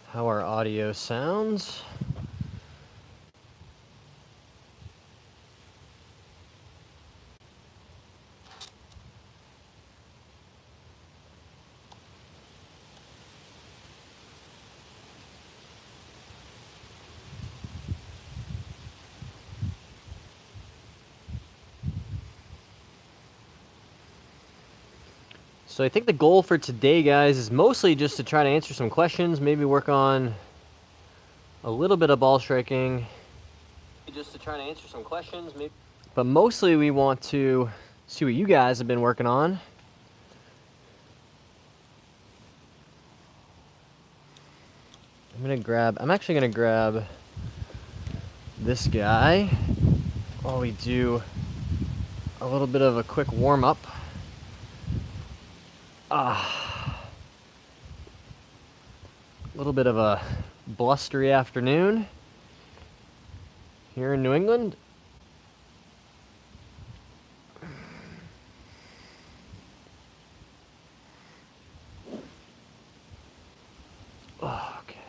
how our audio sounds. So I think the goal for today, guys, is mostly just to try to answer some questions, maybe work on a little bit of ball striking. Just to try to answer some questions, maybe. But mostly we want to see what you guys have been working on. I'm actually gonna grab this guy while we do a little bit of a quick warm up. A little bit of a blustery afternoon here in New England. Okay.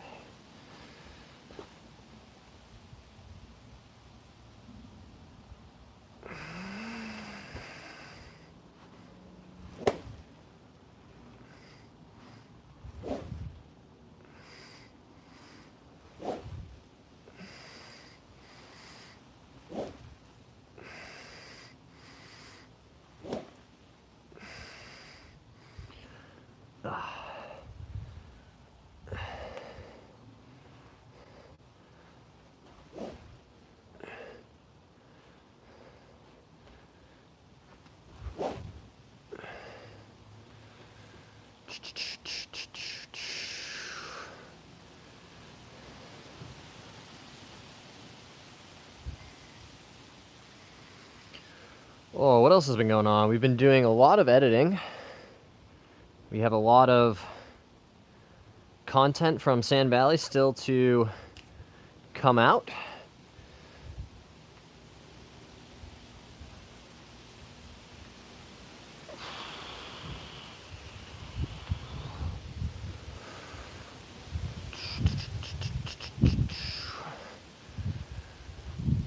Oh, what else has been going on? We've been doing a lot of editing. We have a lot of content from Sand Valley still to come out.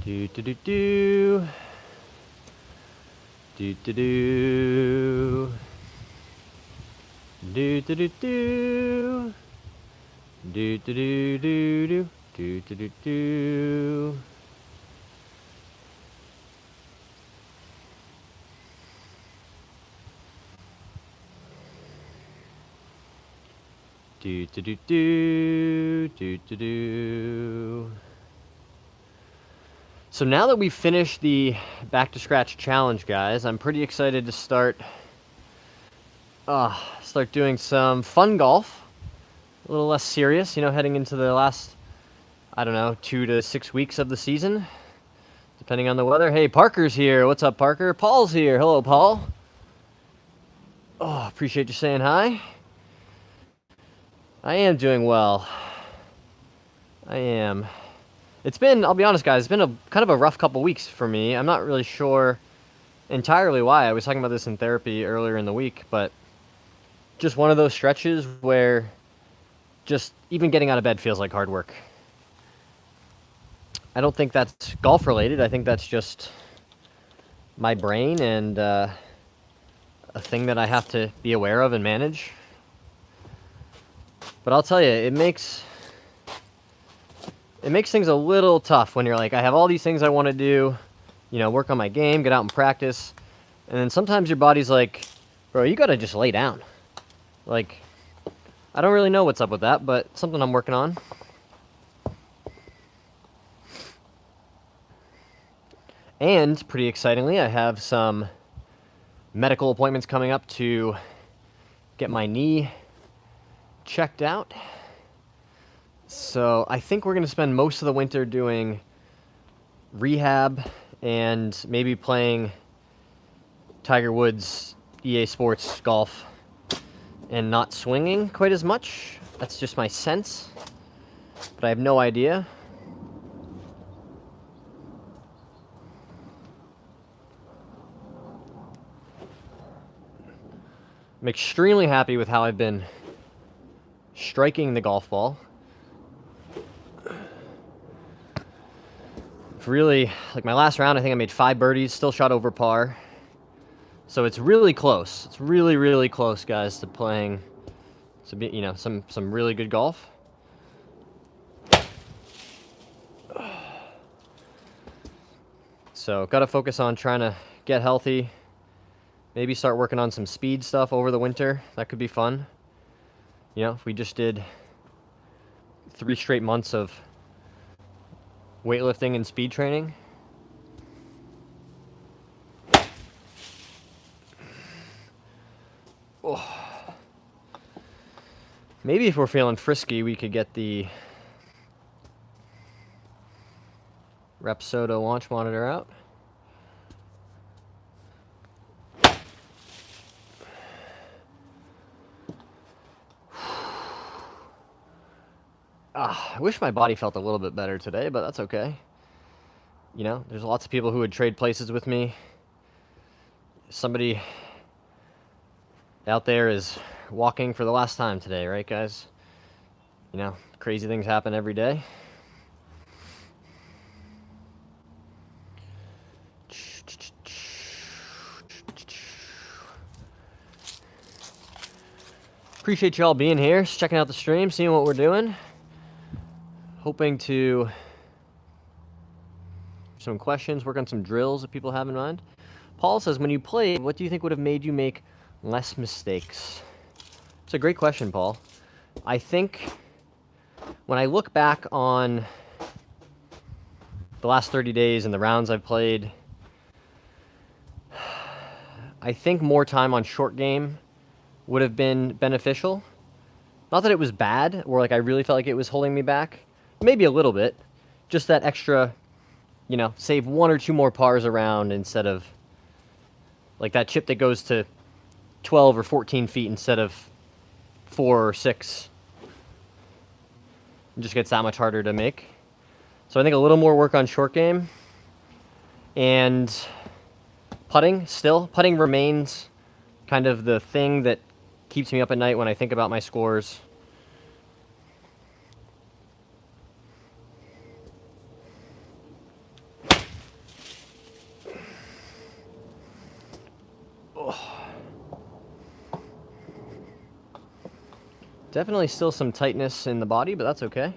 Do do do do. Do do do. Do do do do. Do do do do do. Do do do do. Do do do do. Do do do. So now that we've finished the Back to Scratch challenge, guys, I'm pretty excited to start doing some fun golf. A little less serious, you know, heading into the last, I don't know, 2 to 6 weeks of the season, depending on the weather. Hey, Parker's here. What's up, Parker? Paul's here. Hello, Paul. Oh, appreciate you saying hi. I am doing well. I am. It's been, I'll be honest, guys, it's been a kind of a rough couple weeks for me. I'm not really sure entirely why. I was talking about this in therapy earlier in the week, but just one of those stretches where just even getting out of bed feels like hard work. I don't think that's golf related. I think that's just my brain and a thing that I have to be aware of and manage. But I'll tell you, it makes things a little tough when you're like, I have all these things I want to do, you know, work on my game, get out and practice. And then sometimes your body's like, bro, you got to just lay down. Like, I don't really know what's up with that, but something I'm working on. And pretty excitingly, I have some medical appointments coming up to get my knee checked out. So I think we're going to spend most of the winter doing rehab and maybe playing Tiger Woods EA Sports golf and not swinging quite as much. That's just my sense, but I have no idea. I'm extremely happy with how I've been striking the golf ball. Really, like my last round, I think I made 5 birdies, still shot over par. So it's really close. It's really, really close, guys, to playing, some really good golf. So got to focus on trying to get healthy. Maybe start working on some speed stuff over the winter. That could be fun. You know, if we just did 3 straight months of weightlifting and speed training. Oh. Maybe if we're feeling frisky, we could get the Rapsodo launch monitor out. I wish my body felt a little bit better today, but that's okay. You know, there's lots of people who would trade places with me. Somebody out there is walking for the last time today, right, guys? You know, crazy things happen every day. Appreciate y'all being here, just checking out the stream, seeing what we're doing. Hoping to some questions, work on some drills that people have in mind. Paul says, when you played, what do you think would have made you make less mistakes? It's a great question, Paul. I think when I look back on the last 30 days and the rounds I've played, I think more time on short game would have been beneficial. Not that it was bad, or like I really felt like it was holding me back. Maybe a little bit. Just that extra, you know, save 1 or 2 more pars around instead of like that chip that goes to 12 or 14 feet instead of 4 or 6. It just gets that much harder to make. So I think a little more work on short game. And putting, still. Putting remains kind of the thing that keeps me up at night when I think about my scores. Definitely still some tightness in the body, but that's okay.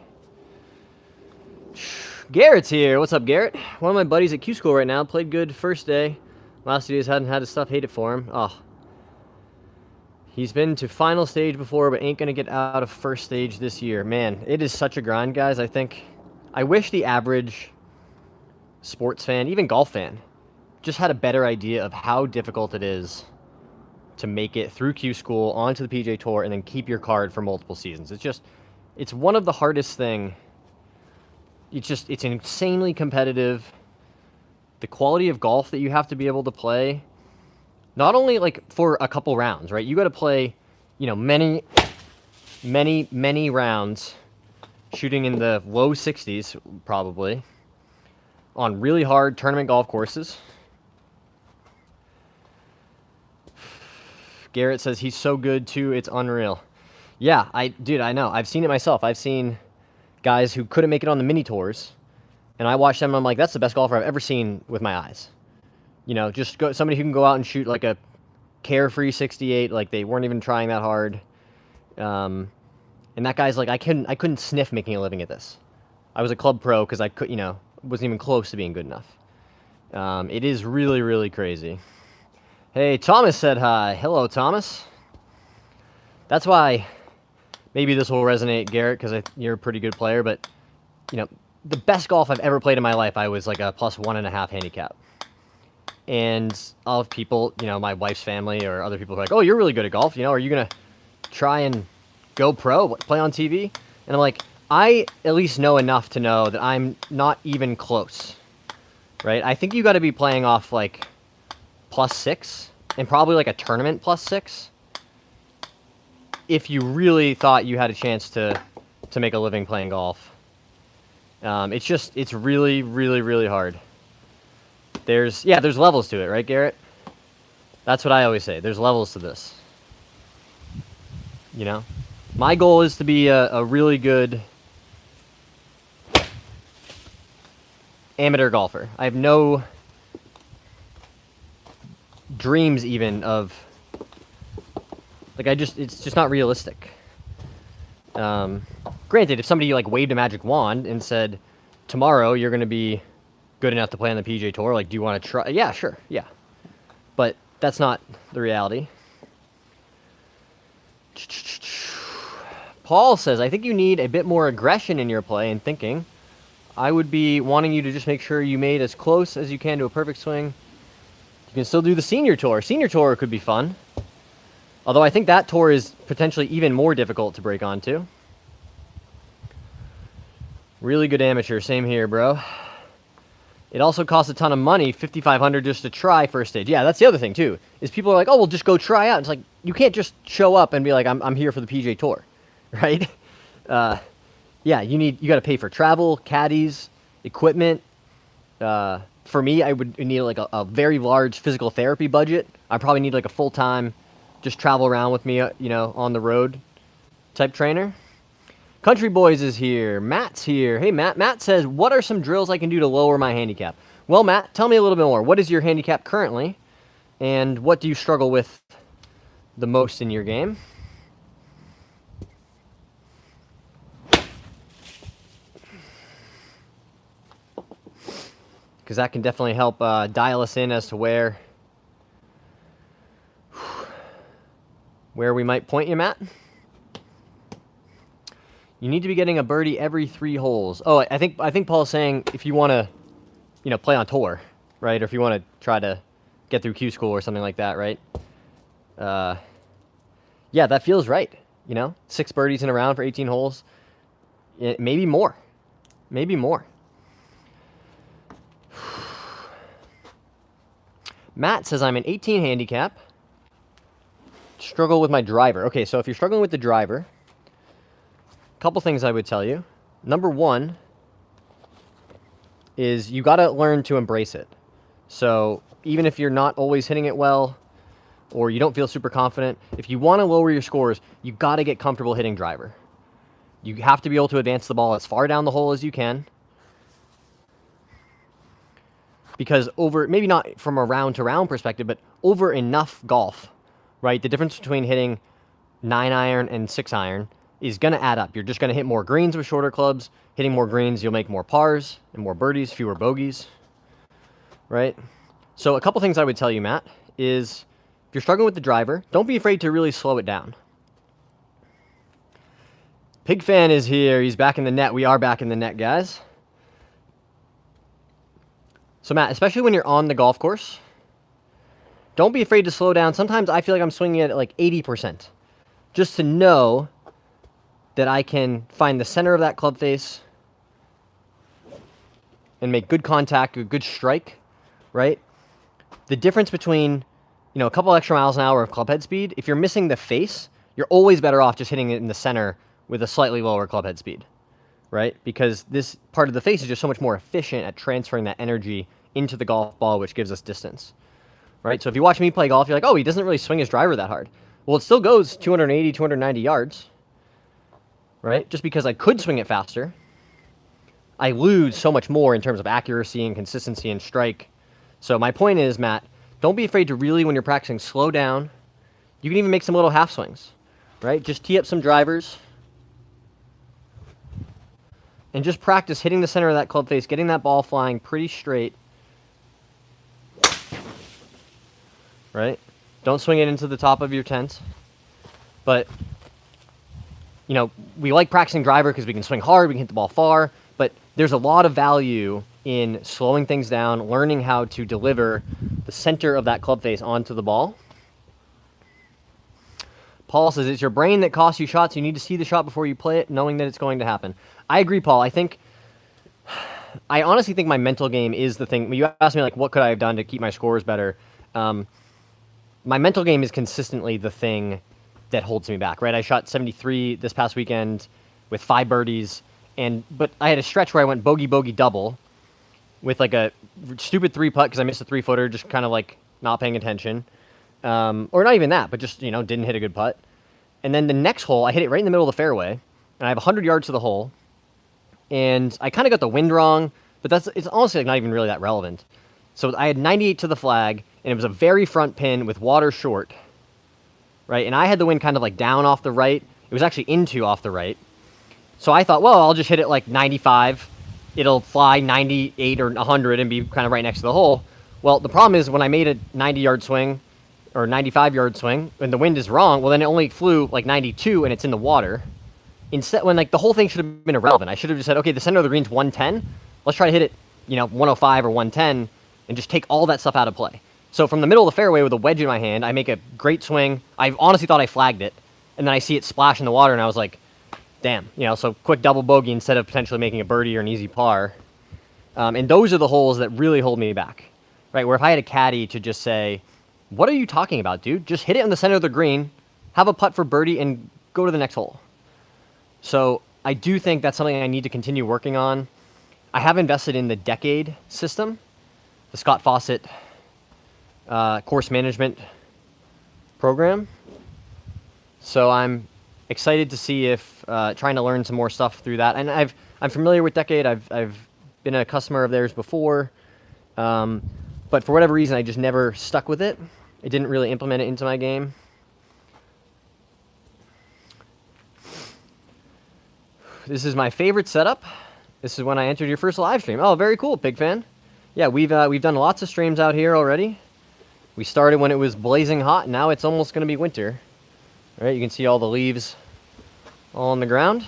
Garrett's here. What's up, Garrett? One of my buddies at Q School right now. Played good first day. Last 2 days hadn't had his stuff. Hate it for him. Oh. He's been to final stage before, but ain't going to get out of first stage this year. Man, it is such a grind, guys. I wish the average sports fan, even golf fan, just had a better idea of how difficult it is to make it through Q School onto the PGA Tour and then keep your card for multiple seasons. It's one of the hardest thing. It's insanely competitive. The quality of golf that you have to be able to play, not only like for a couple rounds, right? You got to play, you know, many rounds, shooting in the low 60s probably, on really hard tournament golf courses. Garrett says he's so good too, it's unreal. Yeah, dude, I know. I've seen it myself. I've seen guys who couldn't make it on the mini tours, and I watch them and I'm like, that's the best golfer I've ever seen with my eyes. You know, somebody who can go out and shoot like a carefree 68, like they weren't even trying that hard. And that guy's like, I couldn't sniff making a living at this. I was a club pro because I wasn't even close to being good enough. It is really, really crazy. Hey, Thomas said hi. Hello, Thomas. That's why maybe this will resonate, Garrett, because you're a pretty good player, but, you know, the best golf I've ever played in my life, I was like a +1.5 handicap. And all of people, you know, my wife's family or other people are like, oh, you're really good at golf. You know, are you going to try and go pro, play on TV? And I'm like, I at least know enough to know that I'm not even close, right? I think you got to be playing off like +6 and probably like a tournament +6 if you really thought you had a chance to make a living playing golf. It's really, really, really hard. There's levels to it, right, Garrett? That's what I always say. There's levels to this. You know? My goal is to be a really good amateur golfer. I have no dreams even of, like, it's just not realistic. Granted, if somebody like waved a magic wand and said, tomorrow you're going to be good enough to play on the PGA Tour, like, do you want to try? Yeah, sure, yeah. But that's not the reality. Paul says, I think you need a bit more aggression in your play and thinking. I would be wanting you to just make sure you made as close as you can to a perfect swing. You can still do the Senior Tour. Senior Tour could be fun. Although I think that tour is potentially even more difficult to break onto. Really good amateur. Same here, bro. It also costs a ton of money, $5,500 just to try first stage. Yeah, that's the other thing, too, is people are like, oh, well, just go try out. It's like, you can't just show up and be like, I'm here for the PGA Tour, right? Yeah, you got to pay for travel, caddies, equipment. For me, I would need like a very large physical therapy budget. I probably need like a full-time, just travel around with me, on the road type trainer. Country Boys is here. Matt's here. Hey, Matt. Matt says, what are some drills I can do to lower my handicap? Well, Matt, tell me a little bit more. What is your handicap currently? And what do you struggle with the most in your game? Because that can definitely help dial us in as to where we might point you, Matt. You need to be getting a birdie every 3 holes. Oh, I think Paul's saying if you want to, play on tour, right? Or if you want to try to get through Q school or something like that, right? Yeah, that feels right. 6 birdies in a round for 18 holes. Maybe more. Maybe more. Matt says I'm an 18 handicap. Struggle with my driver. Okay, so if you're struggling with the driver, couple things I would tell you. Number 1 is you got to learn to embrace it. So even if you're not always hitting it well or you don't feel super confident, if you want to lower your scores, you got to get comfortable hitting driver. You have to be able to advance the ball as far down the hole as you can. Because maybe not from a round-to-round perspective, but over enough golf, right? The difference between hitting 9-iron and 6-iron is going to add up. You're just going to hit more greens with shorter clubs. Hitting more greens, you'll make more pars and more birdies, fewer bogeys, right? So a couple things I would tell you, Matt, is if you're struggling with the driver, don't be afraid to really slow it down. Pig Fan is here. He's back in the net. We are back in the net, guys. So, Matt, especially when you're on the golf course, don't be afraid to slow down. Sometimes I feel like I'm swinging at like 80%, just to know that I can find the center of that club face and make good contact, a good strike, right? The difference between, a couple extra miles an hour of club head speed, if you're missing the face, you're always better off just hitting it in the center with a slightly lower club head speed, right? Because this part of the face is just so much more efficient at transferring that energy into the golf ball, which gives us distance, right? So if you watch me play golf, you're like, oh, he doesn't really swing his driver that hard. Well, it still goes 280, 290 yards, right? Just because I could swing it faster, I lose so much more in terms of accuracy and consistency and strike. So my point is, Matt, don't be afraid to really, when you're practicing, slow down. You can even make some little half swings, right? Just tee up some drivers and just practice hitting the center of that club face, getting that ball flying pretty straight, right? Don't swing it into the top of your tent. But we like practicing driver because we can swing hard, we can hit the ball far, but there's a lot of value in slowing things down, learning how to deliver the center of that club face onto the ball. Paul says, it's your brain that costs you shots. You need to see the shot before you play it, knowing that it's going to happen. I agree, Paul. I honestly think my mental game is the thing. You asked me, like, what could I have done to keep my scores better? My mental game is consistently the thing that holds me back, right? I shot 73 this past weekend with 5 birdies, but I had a stretch where I went bogey double with like a stupid 3-putt because I missed a 3-footer, just kind of like not paying attention, or not even that, but just didn't hit a good putt. And then the next hole, I hit it right in the middle of the fairway, and I have 100 yards to the hole, and I kind of got the wind wrong, but it's honestly like not even really that relevant. So I had 98 to the flag, and it was a very front pin with water short, right? And I had the wind kind of like down off the right. It was actually into off the right. So I thought, well, I'll just hit it like 95. It'll fly 98 or 100 and be kind of right next to the hole. Well, the problem is when I made a 90-yard swing or 95-yard swing, and the wind is wrong, well, then it only flew like 92 and it's in the water. Instead, when like the whole thing should have been irrelevant. I should have just said, okay, the center of the green's 110. Let's try to hit it, 105 or 110 and just take all that stuff out of play. So from the middle of the fairway with a wedge in my hand, I make a great swing. I honestly thought I flagged it, and then I see it splash in the water, and I was like, damn, so quick double bogey instead of potentially making a birdie or an easy par. And those are the holes that really hold me back, right? Where if I had a caddy to just say, what are you talking about, dude? Just hit it in the center of the green, have a putt for birdie, and go to the next hole. So I do think that's something I need to continue working on. I have invested in the Decade system, the Scott Fawcett course management program. So I'm excited to see if trying to learn some more stuff through that. And I'm familiar with Decade. I've been a customer of theirs before, but for whatever reason, I just never stuck with it. I didn't really implement it into my game. This is my favorite setup. This is when I entered your first live stream. Oh, very cool, Pig Fan. Yeah, we've done lots of streams out here already. We started when it was blazing hot. Now it's almost going to be winter. All right, you can see all the leaves all on the ground.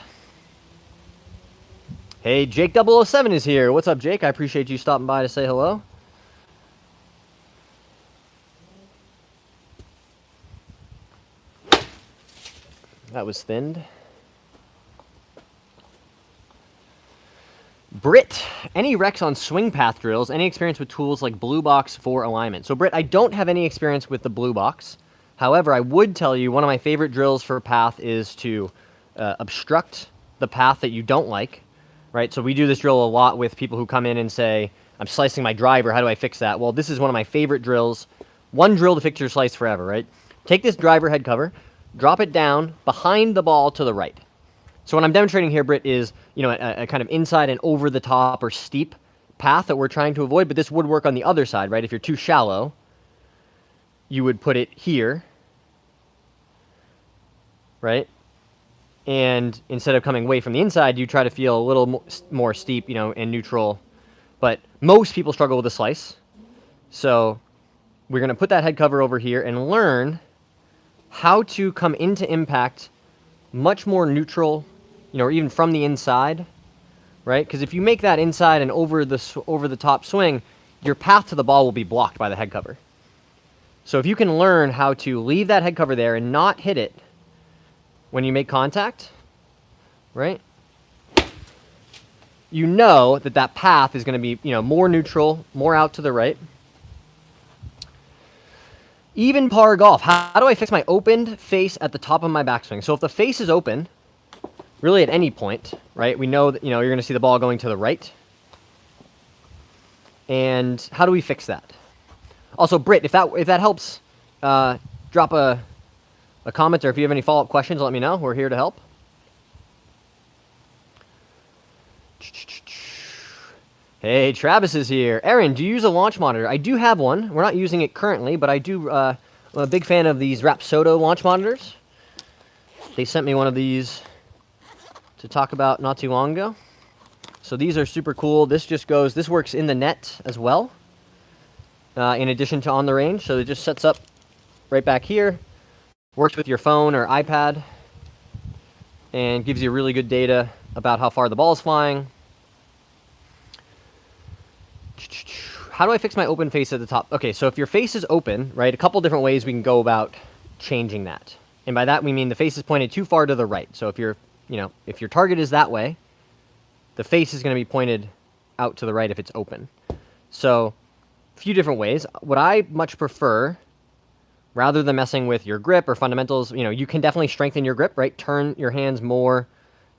Hey, Jake007 is here. What's up, Jake? I appreciate you stopping by to say hello. That was thinned. Britt, any recs on swing path drills? Any experience with tools like Blue Box for alignment? So, Britt, I don't have any experience with the Blue Box. However, I would tell you one of my favorite drills for path is to obstruct the path that you don't like, right? So we do this drill a lot with people who come in and say, I'm slicing my driver, how do I fix that? Well, this is one of my favorite drills. One drill to fix your slice forever, right? Take this driver head cover, drop it down behind the ball to the right. So what I'm demonstrating here, Britt, is a kind of inside and over the top or steep path that we're trying to avoid, but this would work on the other side, right? If you're too shallow, you would put it here, right? And instead of coming away from the inside, you try to feel a little more steep, and neutral. But most people struggle with a slice. So we're going to put that head cover over here and learn how to come into impact much more neutral, or even from the inside, right? Because if you make that inside and over the top swing, your path to the ball will be blocked by the head cover. So if you can learn how to leave that head cover there and not hit it when you make contact, right? You know that path is going to be, more neutral, more out to the right. Even par golf. How do I fix my opened face at the top of my backswing? So if the face is open, really at any point, right? We know that, you're going to see the ball going to the right. And how do we fix that? Also, Britt, if that helps, drop a comment, or if you have any follow-up questions, let me know. We're here to help. Hey, Travis is here. Aaron, do you use a launch monitor? I do have one. We're not using it currently, but I do. I'm a big fan of these Rapsodo launch monitors. They sent me one of these to talk about not too long ago. So these are super cool. This works in the net as well, in addition to on the range. So it just sets up right back here, works with your phone or iPad, and gives you really good data about how far the ball is flying. How do I fix my open face at the top? Okay, so if your face is open, right, a couple different ways we can go about changing that. And by that we mean the face is pointed too far to the right. So if your target is that way, the face is going to be pointed out to the right if it's open. So a few different ways. What I much prefer, rather than messing with your grip or fundamentals, you can definitely strengthen your grip, right? Turn your hands more,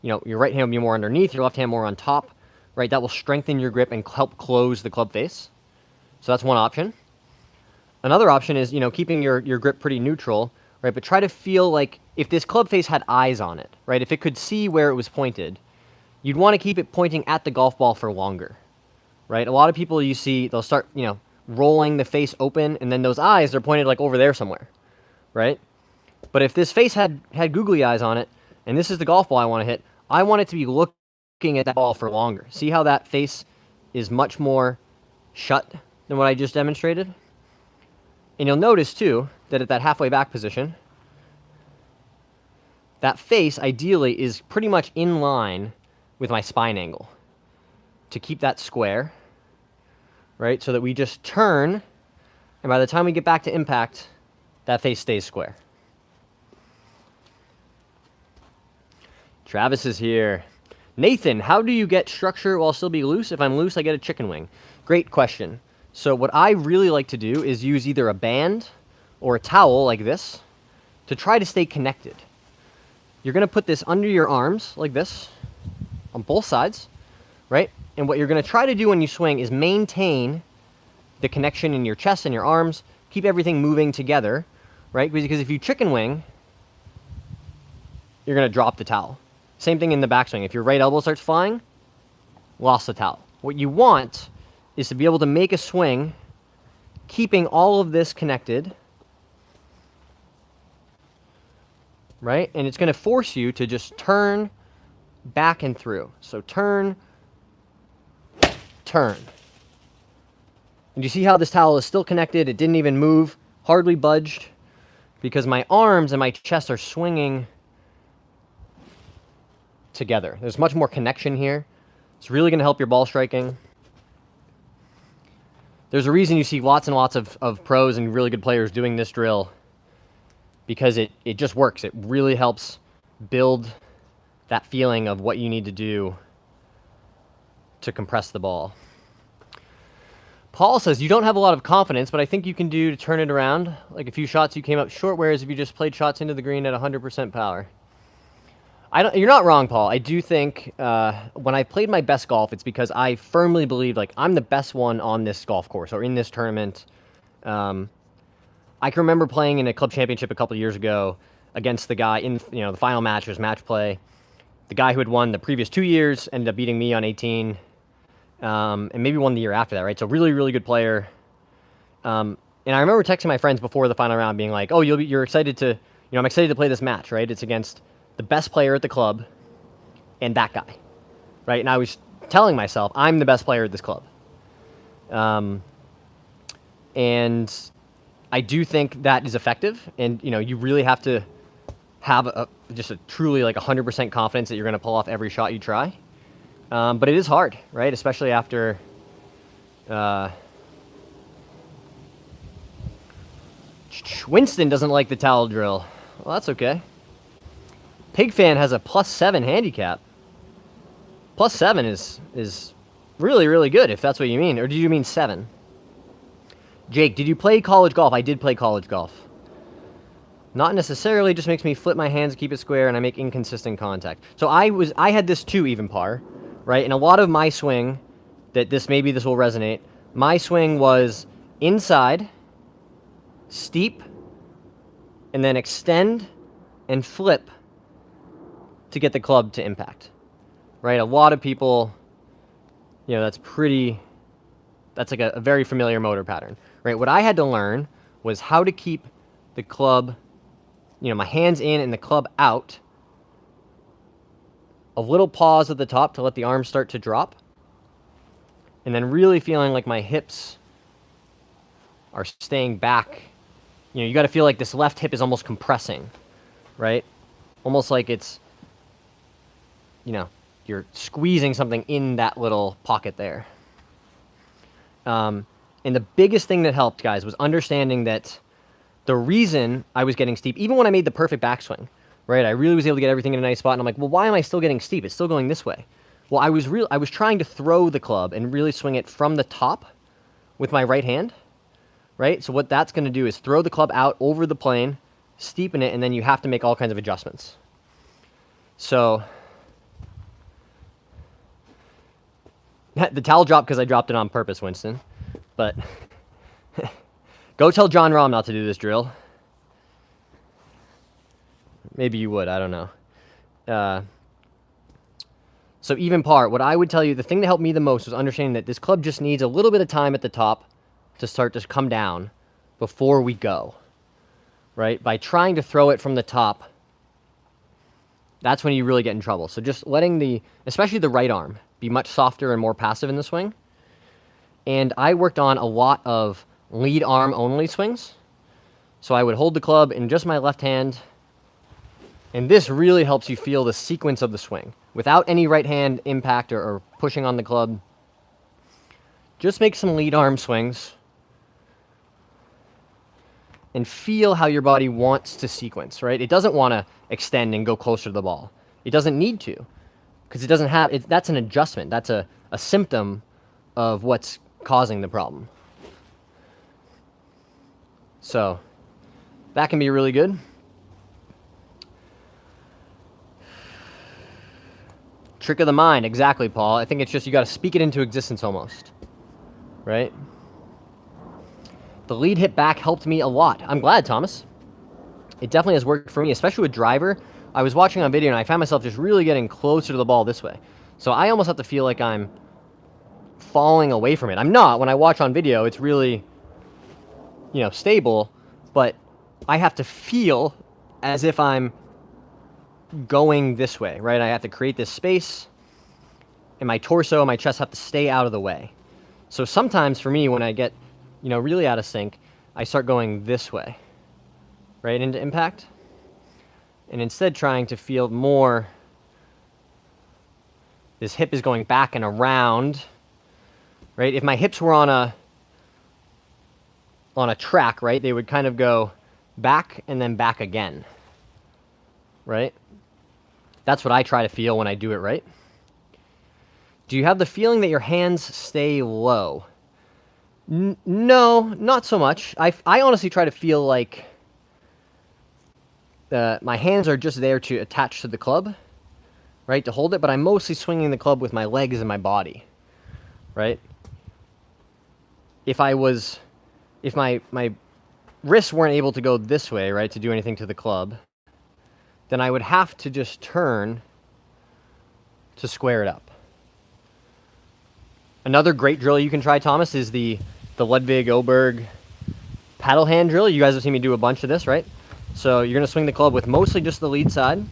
your right hand will be more underneath, your left hand more on top, right? That will strengthen your grip and help close the club face. So that's one option. Another option is, keeping your grip pretty neutral, right? But try to feel like if this club face had eyes on it, right? If it could see where it was pointed, you'd want to keep it pointing at the golf ball for longer, right? A lot of people you see, they'll start, rolling the face open, and then those eyes, they're pointed like over there somewhere, right? But if this face had googly eyes on it, and this is the golf ball I want to hit, I want it to be looking at that ball for longer. See how that face is much more shut than what I just demonstrated? And you'll notice, too, that at that halfway back position, that face, ideally, is pretty much in line with my spine angle to keep that square, right? So that we just turn, and by the time we get back to impact, that face stays square. Travis is here. Nathan, how do you get structure while still be loose? If I'm loose, I get a chicken wing. Great question. So what I really like to do is use either a band or a towel like this to try to stay connected. You're going to put this under your arms like this on both sides, right? And what you're going to try to do when you swing is maintain the connection in your chest and your arms, keep everything moving together, right? Because if you chicken wing, you're going to drop the towel. Same thing in the backswing. If your right elbow starts flying, lost the towel. What you want is to be able to make a swing, keeping all of this connected, right? And it's going to force you to just turn back and through. So turn, turn. And you see how this towel is still connected? It didn't even move, hardly budged, because my arms and my chest are swinging together. There's much more connection here. It's really going to help your ball striking. There's a reason you see lots and lots of pros and really good players doing this drill, because it just works. It really helps build that feeling of what you need to do to compress the ball. Paul says, you don't have a lot of confidence, but I think you can do to turn it around. Like a few shots you came up short, whereas if you just played shots into the green at 100% power. You're not wrong, Paul. I do think when I played my best golf, it's because I firmly believed like I'm the best one on this golf course or in this tournament. I can remember playing in a club championship a couple of years ago against the guy in the final match. It was match play. The guy who had won the previous 2 years ended up beating me on 18, and maybe won the year after that. Right, so really, really good player. And I remember texting my friends before the final round, being like, "Oh, you're excited to, I'm excited to play this match, right? It's against the best player at the club and that guy, right?" And I was telling myself, I'm the best player at this club. And I do think that is effective. And, you really have to have just a truly like 100% confidence that you're going to pull off every shot you try. But it is hard, right? Especially after, Winston doesn't like the towel drill. Well, that's okay. Pigfan has a +7 handicap. +7 is really, really good, if that's what you mean. Or do you mean 7? Jake, did you play college golf? I did play college golf. Not necessarily, just makes me flip my hands, keep it square, and I make inconsistent contact. So I had this too, even par, right? And a lot of my swing, maybe this will resonate, my swing was inside, steep, and then extend and flip to get the club to impact, right? A lot of people, that's like a very familiar motor pattern, right? What I had to learn was how to keep the club, my hands in and the club out, a little pause at the top to let the arms start to drop, and then really feeling like my hips are staying back. You got to feel like this left hip is almost compressing, right? Almost like it's, you're squeezing something in that little pocket there. And the biggest thing that helped, guys, was understanding that the reason I was getting steep, even when I made the perfect backswing, right? I really was able to get everything in a nice spot, and I'm like, well, why am I still getting steep? It's still going this way. Well, I was trying to throw the club and really swing it from the top with my right hand, right? So what that's going to do is throw the club out over the plane, steepen it, and then you have to make all kinds of adjustments. So the towel dropped because I dropped it on purpose, Winston. But go tell John Rahm not to do this drill. maybe you would. I don't know. So even par, what I would tell you, the thing that helped me the most was understanding that this club just needs a little bit of time at the top to start to come down before we go, right? By trying to throw it from the top, that's when you really get in trouble. So just letting especially the right arm, be much softer and more passive in the swing. And I worked on a lot of lead arm only swings. So I would hold the club in just my left hand, and this really helps you feel the sequence of the swing without any right hand impact or pushing on the club. Just make some lead arm swings and feel how your body wants to sequence, right? It doesn't want to extend and go closer to the ball. It doesn't need to, because it doesn't have, that's an adjustment. That's a symptom of what's causing the problem. So that can be really good. Trick of the mind, exactly, Paul. I think it's just you got to speak it into existence almost, right? The lead hit back helped me a lot. I'm glad, Thomas. It definitely has worked for me, especially with driver. I was watching on video and I found myself just really getting closer to the ball this way. So I almost have to feel like I'm falling away from it. I'm not. When I watch on video, it's really, stable, but I have to feel as if I'm going this way, right? I have to create this space, and my torso and my chest have to stay out of the way. So sometimes for me, when I get, really out of sync, I start going this way, right into impact, and instead trying to feel more, this hip is going back and around, right? If my hips were on a track, right, they would kind of go back and then back again, right? That's what I try to feel when I do it right. Do you have the feeling that your hands stay low? No, not so much. I honestly try to feel like my hands are just there to attach to the club, right, to hold it, but I'm mostly swinging the club with my legs and my body, right? If my wrists weren't able to go this way, right, to do anything to the club, then I would have to just turn to square it up. Another great drill you can try, Thomas, is the Ludwig Oberg paddle hand drill. You guys have seen me do a bunch of this, right? So you're going to swing the club with mostly just the lead side.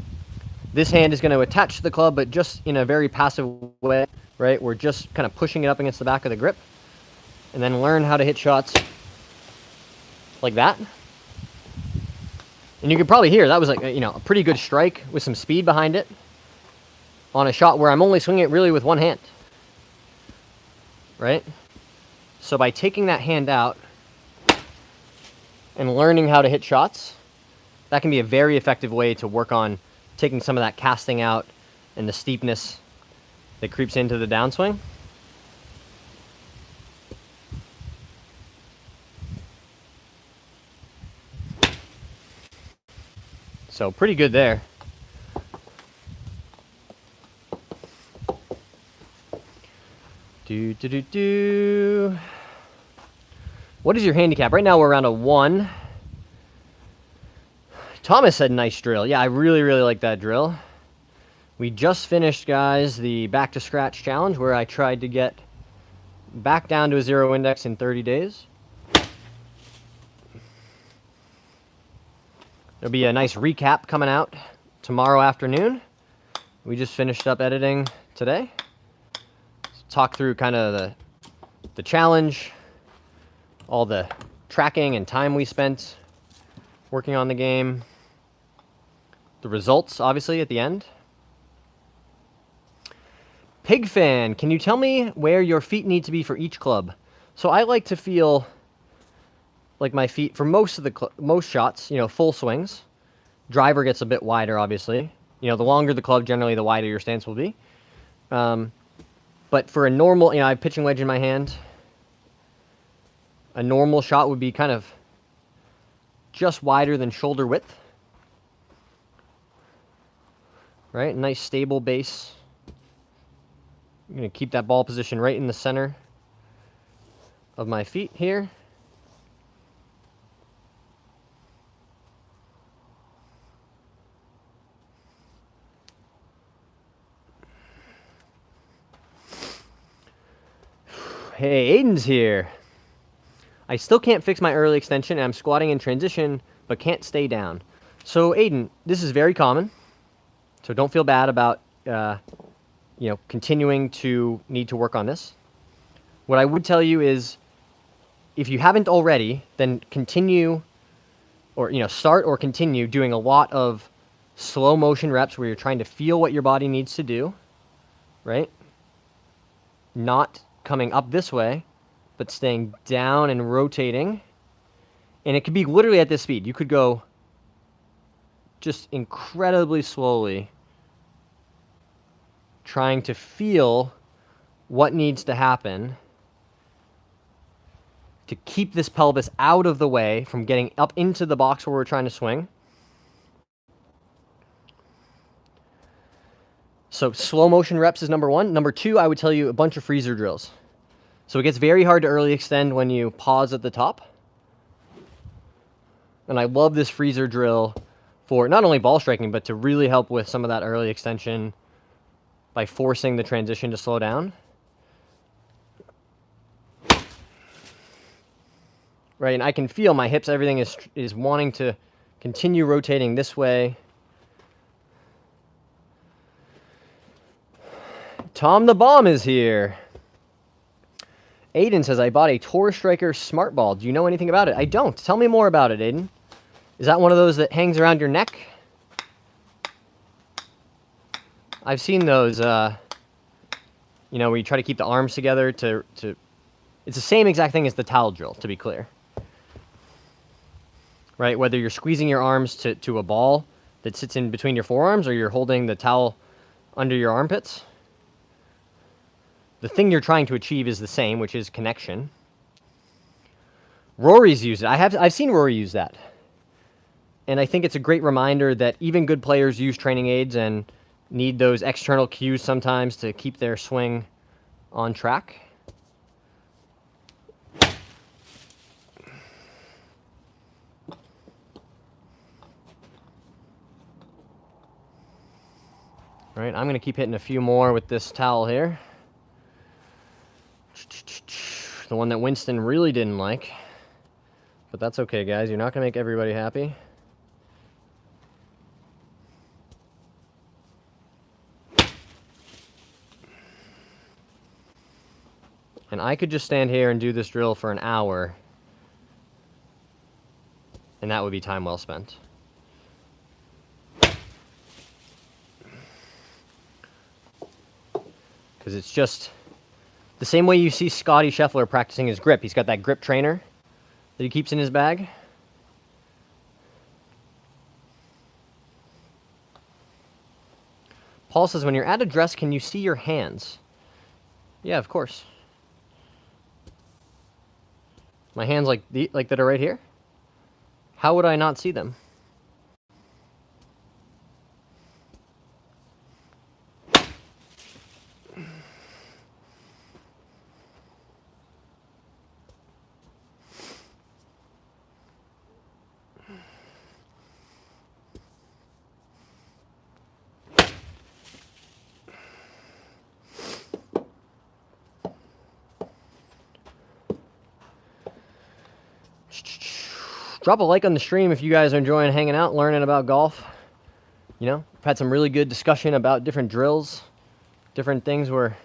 This hand is going to attach to the club, but just in a very passive way, right? We're just kind of pushing it up against the back of the grip. And then learn how to hit shots like that. And you can probably hear that was like, a pretty good strike with some speed behind it on a shot where I'm only swinging it really with one hand, right? So by taking that hand out and learning how to hit shots, that can be a very effective way to work on taking some of that casting out and the steepness that creeps into the downswing. So pretty good there. What is your handicap? Right now we're around a 1. Thomas said nice drill. Yeah, I really, really like that drill. We just finished, guys, the Back to Scratch challenge where I tried to get back down to a 0 index in 30 days. There'll be a nice recap coming out tomorrow afternoon. We just finished up editing today. Talk through kind of the challenge, all the tracking and time we spent working on the game, the results, obviously, at the end. Pig fan, can you tell me where your feet need to be for each club? So I like to feel like my feet, for most shots, full swings. Driver gets a bit wider, obviously. The longer the club, generally, the wider your stance will be. But for a normal, I have pitching wedge in my hand. A normal shot would be kind of just wider than shoulder width. Right? Nice stable base. I'm going to keep that ball position right in the center of my feet here. Hey, Aiden's here. I still can't fix my early extension, and I'm squatting in transition, but can't stay down. So, Aiden, this is very common. So don't feel bad about, continuing to need to work on this. What I would tell you is, if you haven't already, then continue, or start or continue doing a lot of slow motion reps where you're trying to feel what your body needs to do, right? Not coming up this way, but staying down and rotating. And it could be literally at this speed. You could go just incredibly slowly, trying to feel what needs to happen to keep this pelvis out of the way from getting up into the box where we're trying to swing. So slow motion reps is number one. Number two, I would tell you a bunch of freezer drills. So it gets very hard to early extend when you pause at the top. And I love this freezer drill for not only ball striking, but to really help with some of that early extension by forcing the transition to slow down. Right, and I can feel my hips, everything is wanting to continue rotating this way. Tom the Bomb is here. Aiden says, I bought a Tour Striker Smart Ball. Do you know anything about it? I don't. Tell me more about it, Aiden. Is that one of those that hangs around your neck? I've seen those, where you try to keep the arms together to... It's the same exact thing as the towel drill, to be clear. Right? Whether you're squeezing your arms to a ball that sits in between your forearms or you're holding the towel under your armpits. The thing you're trying to achieve is the same, which is connection. Rory's used it. I've seen Rory use that. And I think it's a great reminder that even good players use training aids and need those external cues sometimes to keep their swing on track. All right, I'm going to keep hitting a few more with this towel here. The one that Winston really didn't like. But that's okay, guys. You're not going to make everybody happy. And I could just stand here and do this drill for an hour. And that would be time well spent. Because it's just the same way you see Scotty Scheffler practicing his grip. He's got that grip trainer that he keeps in his bag. Paul says, when you're at a dress, can you see your hands? Yeah, of course. My hands like that are right here? How would I not see them? Drop a like on the stream if you guys are enjoying hanging out, learning about golf. We've had some really good discussion about different drills, different things where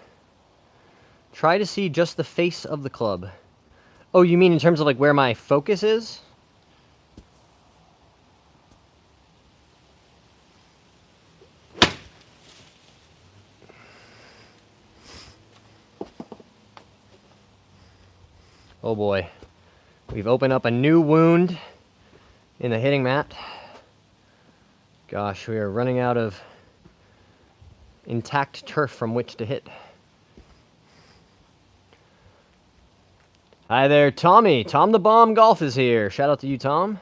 try to see just the face of the club. Oh, you mean in terms of like where my focus is? Oh boy. We've opened up a new wound in the hitting mat. Gosh, we are running out of intact turf from which to hit. Hi there, Tommy. Tom the Bomb Golf is here. Shout out to you, Tom.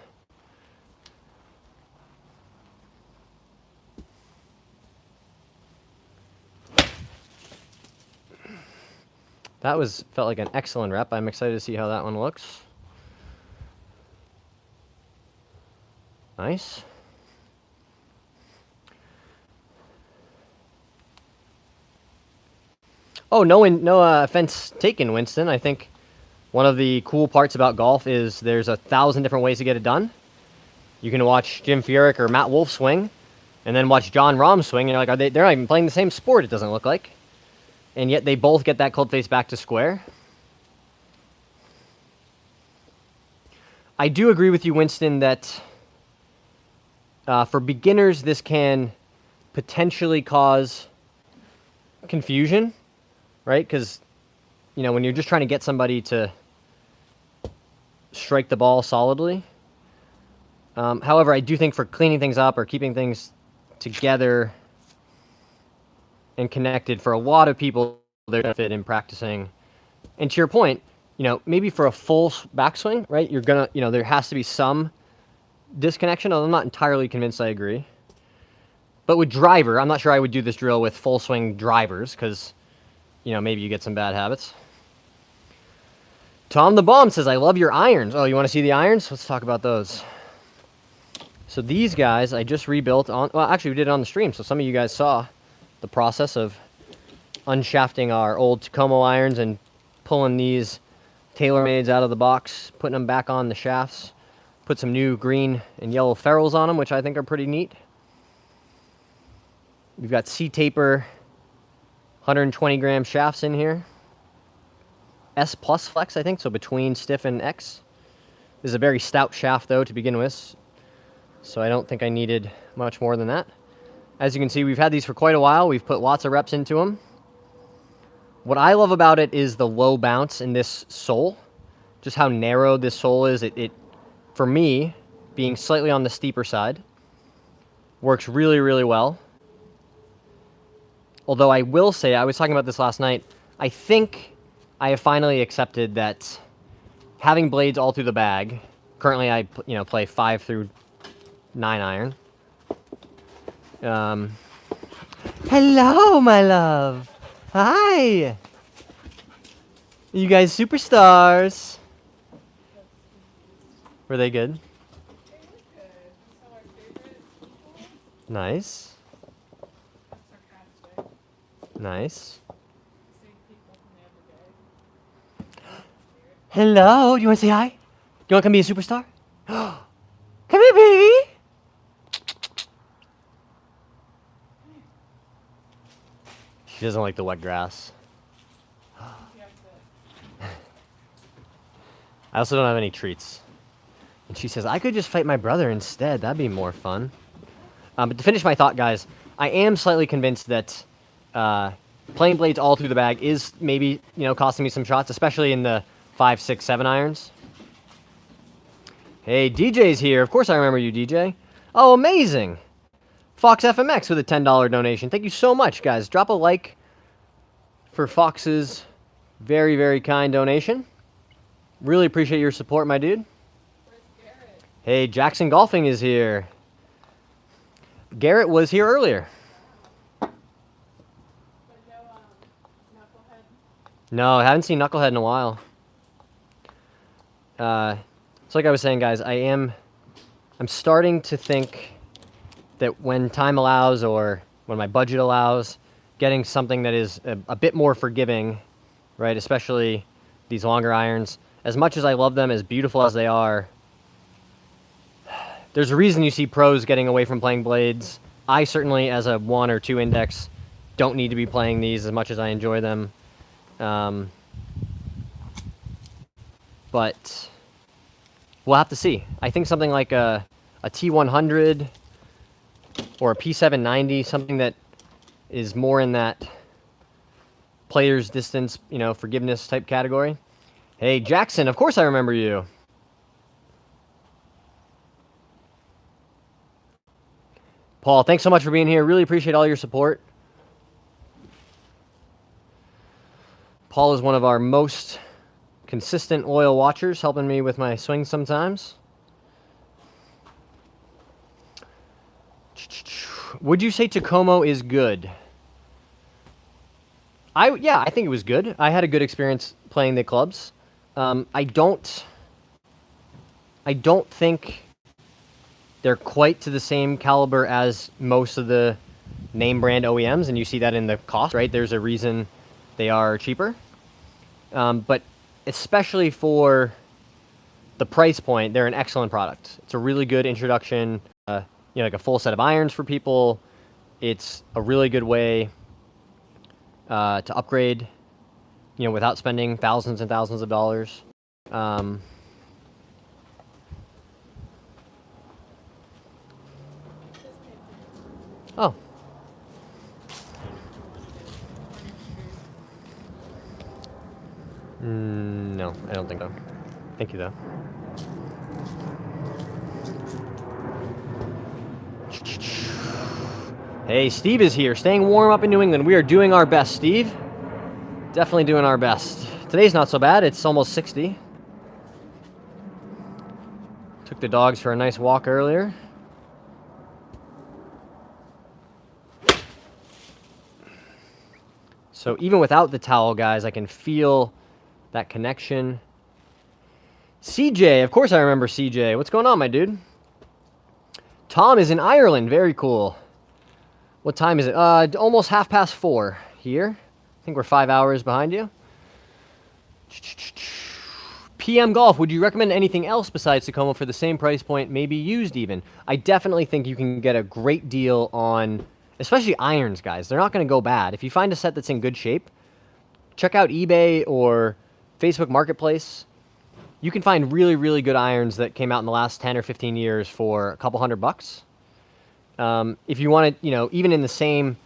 That felt like an excellent rep. I'm excited to see how that one looks. Nice. Oh, no offense taken, Winston. I think one of the cool parts about golf is there's 1,000 different ways to get it done. You can watch Jim Furyk or Matt Wolff swing, and then watch Jon Rahm swing, and you're like, they're not even playing the same sport, it doesn't look like. And yet they both get that club face back to square. I do agree with you, Winston, that for beginners, this can potentially cause confusion, right? Because, you know, when you're just trying to get somebody to strike the ball solidly. However, I do think for cleaning things up or keeping things together and connected, for a lot of people, they're going to fit in practicing. And to your point, you know, maybe for a full backswing, right, you're going to, you know, there has to be some disconnection, although I'm not entirely convinced I agree. But with driver, I'm not sure I would do this drill with full swing drivers because, you know, maybe you get some bad habits. Tom the Bomb says, I love your irons. Oh, you want to see the irons? Let's talk about those. So these guys I just rebuilt on, well, actually we did it on the stream, so some of you guys saw the process of unshafting our old Tacomo irons and pulling these TaylorMades out of the box, putting them back on the shafts, put some new green and yellow ferrules on them, which I think are pretty neat. We've got C-Taper 120 gram shafts in here. S plus flex, I think, so between stiff and X. This is a very stout shaft, though, to begin with, so I don't think I needed much more than that. As you can see, we've had these for quite a while. We've put lots of reps into them. What I love about it is the low bounce in this sole, just how narrow this sole is. It for me, being slightly on the steeper side, works really, really well. Although I will say, I was talking about this last night, I think I have finally accepted that having blades all through the bag, currently I play 5 through 9 iron. Hello, my love. Hi. You guys superstars. Were they good? Nice. Nice. Hello, do you want to say hi? Do you want to come be a superstar? Come here, baby. She doesn't like the wet grass. I also don't have any treats. And she says, I could just fight my brother instead. That'd be more fun. But to finish my thought, guys, I am slightly convinced that playing blades all through the bag is maybe, costing me some shots, especially in the 5, 6, 7 irons. Hey, DJ's here. Of course I remember you, DJ. Oh, amazing. Fox FMX with a $10 donation. Thank you so much, guys. Drop a like for Fox's very, very kind donation. Really appreciate your support, my dude. Where's Garrett? Hey, Jackson Golfing is here. Garrett was here earlier. But no, Knucklehead? No, I haven't seen Knucklehead in a while. So like I was saying, guys, I'm starting to think that when time allows or when my budget allows, getting something that is a bit more forgiving, right, especially these longer irons, as much as I love them, as beautiful as they are, there's a reason you see pros getting away from playing blades. I certainly, as a 1 or 2 index, don't need to be playing these as much as I enjoy them. But we'll have to see. I think something like a T100 or a P790, something that is more in that player's distance, forgiveness type category. Hey, Jackson, of course I remember you. Paul, thanks so much for being here. Really appreciate all your support. Paul is one of our most consistent oil watchers, helping me with my swings sometimes. Would you say Tacomo is good? Yeah, I think it was good. I had a good experience playing the clubs. I don't think they're quite to the same caliber as most of the name brand OEMs, and you see that in the cost, right? There's a reason they are cheaper. But especially for the price point, they're an excellent product. It's a really good introduction, like a full set of irons for people. It's a really good way to upgrade, without spending thousands and thousands of dollars. Oh. No, I don't think so. Thank you, though. Hey, Steve is here, staying warm up in New England. We are doing our best, Steve. Definitely doing our best. Today's not so bad. It's almost 60. Took the dogs for a nice walk earlier. So even without the towel, guys, I can feel that connection. CJ, of course I remember CJ. What's going on, my dude? Tom is in Ireland. Very cool. What time is it? Almost 4:30 here. I think we're 5 hours behind you. PM Golf, would you recommend anything else besides Takomo for the same price point, maybe used even? I definitely think you can get a great deal on, especially irons, guys. They're not going to go bad. If you find a set that's in good shape, check out eBay or Facebook Marketplace. You can find really, really good irons that came out in the last 10 or 15 years for a couple $100. If you wanted, even in the same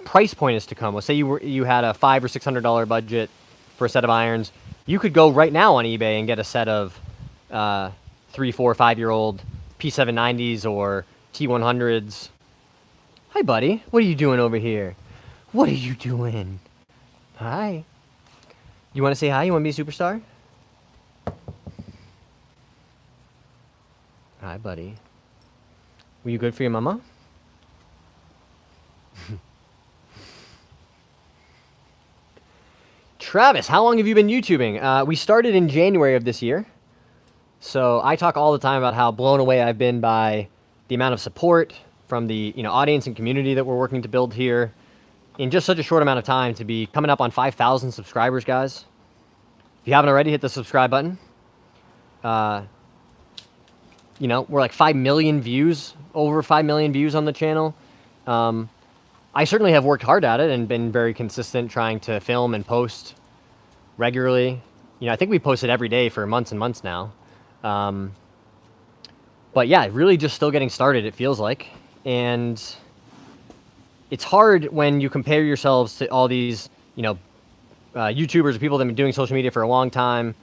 price point as Takomo, say you had a $500 or $600 budget for a set of irons, you could go right now on eBay and get a set of 3, 4, 5-year-old P790s or T100s. Hi, buddy. What are you doing over here? What are you doing? Hi. You want to say hi? You want to be a superstar? Hi, buddy. Were you good for your mama? Travis, how long have you been YouTubing? We started in January of this year. So I talk all the time about how blown away I've been by the amount of support from the audience and community that we're working to build here in just such a short amount of time, to be coming up on 5,000 subscribers, guys. If you haven't already, hit the subscribe button. We're like 5 million views, over 5 million views on the channel. I certainly have worked hard at it and been very consistent trying to film and post regularly. I think we posted every day for months and months now. But yeah, really just still getting started, it feels like. And it's hard when you compare yourselves to all these, YouTubers or people that have been doing social media for a long time,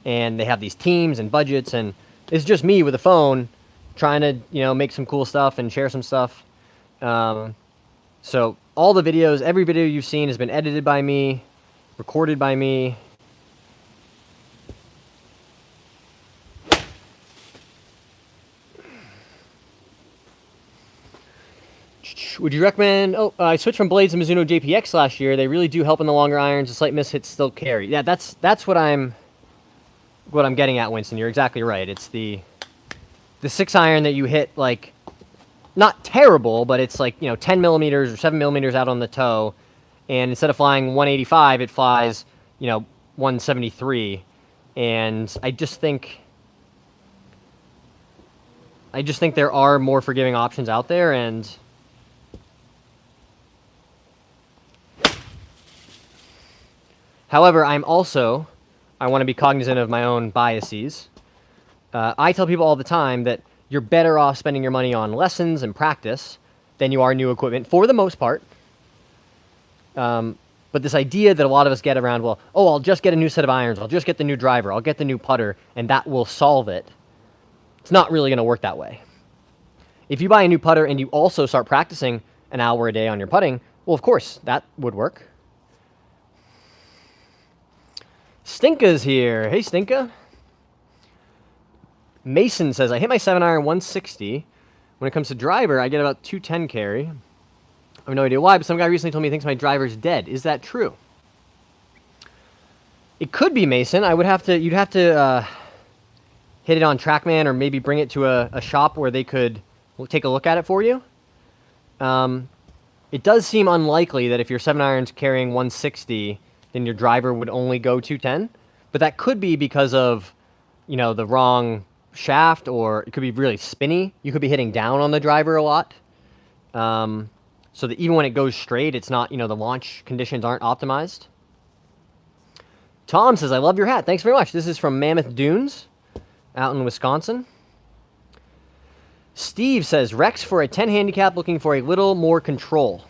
and they have these teams and budgets, and it's just me with a phone trying to, make some cool stuff and share some stuff. So all the videos, every video you've seen has been edited by me, recorded by me. Would you recommend... I switched from blades to Mizuno JPX last year. They really do help in the longer irons. The slight mishits still carry. Yeah, that's what I'm getting at, Winston. You're exactly right. It's the 6-iron that you hit, like, not terrible, but it's like, 10 millimeters or 7 millimeters out on the toe. And instead of flying 185, it flies, 173. And I just think there are more forgiving options out there, and however, I want to be cognizant of my own biases. I tell people all the time that you're better off spending your money on lessons and practice than you are new equipment, for the most part. But this idea that a lot of us get around, I'll just get a new set of irons, I'll just get the new driver, I'll get the new putter, and that will solve it. It's not really going to work that way. If you buy a new putter and you also start practicing an hour a day on your putting, well, of course, that would work. Stinka's here. Hey, Stinka. Mason says, I hit my 7-iron 160. When it comes to driver, I get about 210 carry. I have no idea why, but some guy recently told me he thinks my driver's dead. Is that true? It could be, Mason. You'd have to hit it on TrackMan, or maybe bring it to a shop where they could take a look at it for you. It does seem unlikely that if your 7-iron's carrying 160, then your driver would only go 210. But that could be because of, the wrong shaft, or it could be really spinny. You could be hitting down on the driver a lot. So that even when it goes straight, it's not, the launch conditions aren't optimized. Tom says, I love your hat. Thanks very much. This is from Mammoth Dunes out in Wisconsin. Steve says, Rex for a 10 handicap looking for a little more control.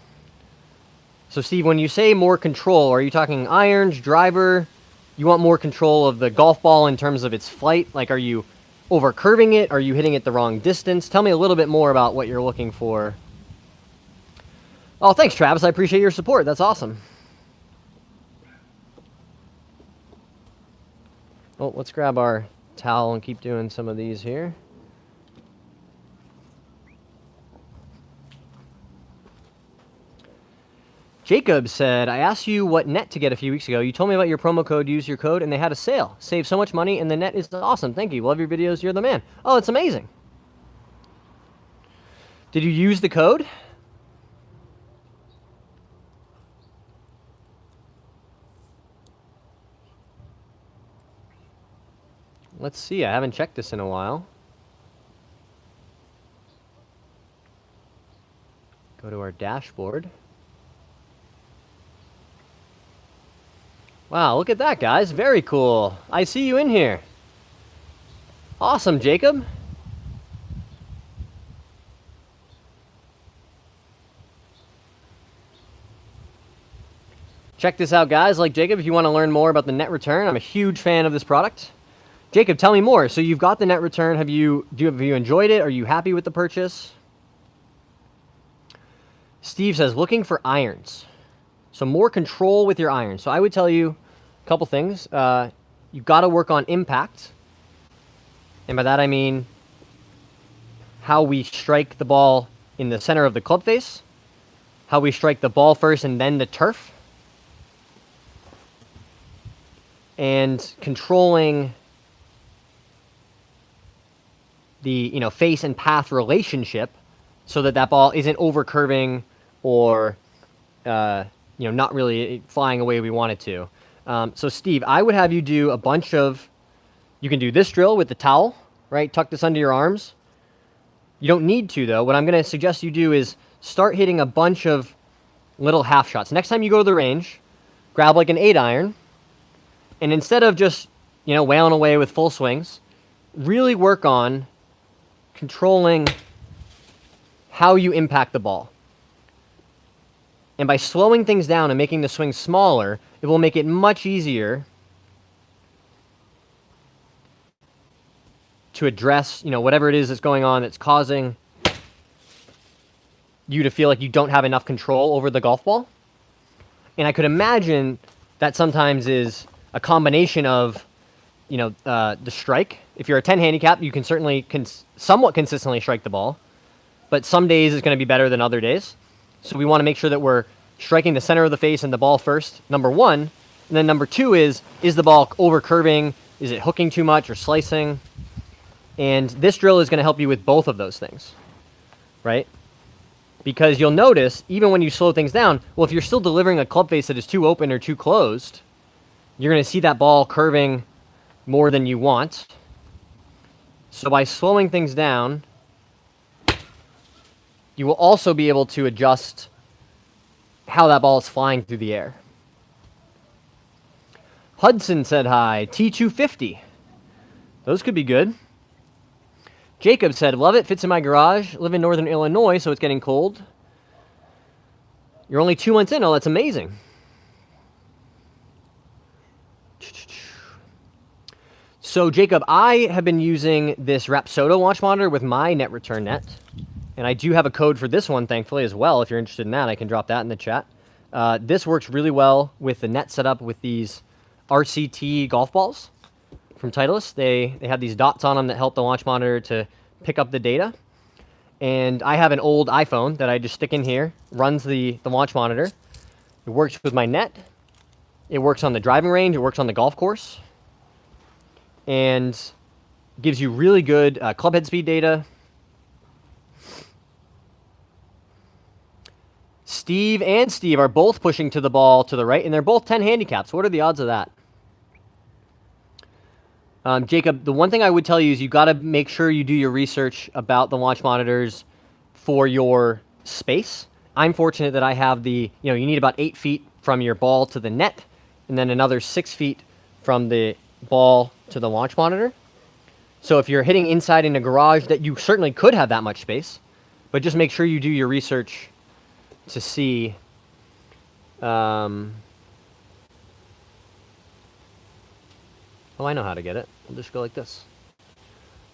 So, Steve, when you say more control, are you talking irons, driver? You want more control of the golf ball in terms of its flight? Like, are you over curving it? Are you hitting it the wrong distance? Tell me a little bit more about what you're looking for. Oh, thanks, Travis. I appreciate your support. That's awesome. Well, let's grab our towel and keep doing some of these here. Jacob said, I asked you what net to get a few weeks ago. You told me about your promo code, use your code, and they had a sale. Save so much money, and the net is awesome. Thank you. Love your videos. You're the man. Oh, it's amazing. Did you use the code? Let's see. I haven't checked this in a while. Go to our dashboard. Wow, look at that, guys. Very cool. I see you in here. Awesome, Jacob. Check this out, guys. Like Jacob, if you want to learn more about the net return, I'm a huge fan of this product. Jacob, tell me more. So you've got the net return. Have you enjoyed it? Are you happy with the purchase? Steve says, looking for irons. So more control with your irons. So I would tell you a couple things. You've got to work on impact. And by that I mean how we strike the ball in the center of the club face, how we strike the ball first and then the turf, and controlling the face and path relationship so that that ball isn't over curving or not really flying away we want it to. So Steve, I would have you do a bunch of, you can do this drill with the towel, right? Tuck this under your arms. You don't need to though. What I'm going to suggest you do is start hitting a bunch of little half shots. Next time you go to the range, grab like an 8-iron, and instead of just, wailing away with full swings, really work on controlling how you impact the ball. And by slowing things down and making the swing smaller, it will make it much easier to address, whatever it is that's going on that's causing you to feel like you don't have enough control over the golf ball. And I could imagine that sometimes is a combination of, the strike. If you're a 10 handicap, you can certainly somewhat consistently strike the ball, but some days it's going to be better than other days. So we want to make sure that we're striking the center of the face and the ball first, number one. And then number two is the ball over curving? Is it hooking too much or slicing? And this drill is going to help you with both of those things, right? Because you'll notice, even when you slow things down, well, if you're still delivering a club face that is too open or too closed, you're going to see that ball curving more than you want. So by slowing things down, you will also be able to adjust how that ball is flying through the air. Hudson said hi. T250. Those could be good. Jacob said, love it. Fits in my garage. Live in northern Illinois, so it's getting cold. You're only 2 months in. Oh, that's amazing. So, Jacob, I have been using this Rapsodo launch monitor with my net return net. And I do have a code for this one, thankfully, as well. If you're interested in that, I can drop that in the chat. This works really well with the net setup with these RCT golf balls from Titleist. They have these dots on them that help the launch monitor to pick up the data. And I have an old iPhone that I just stick in here, runs the launch monitor. It works with my net. It works on the driving range. It works on the golf course. And gives you really good club head speed data. Steve and Steve are both pushing to the ball to the right, and they're both 10 handicaps. What are the odds of that? Jacob, the one thing I would tell you is you got to make sure you do your research about the launch monitors for your space. I'm fortunate that I have you need about 8 feet from your ball to the net, and then another 6 feet from the ball to the launch monitor. So if you're hitting inside in a garage, that you certainly could have that much space, but just make sure you do your research to see. Oh, I know how to get it. I'll just go like this.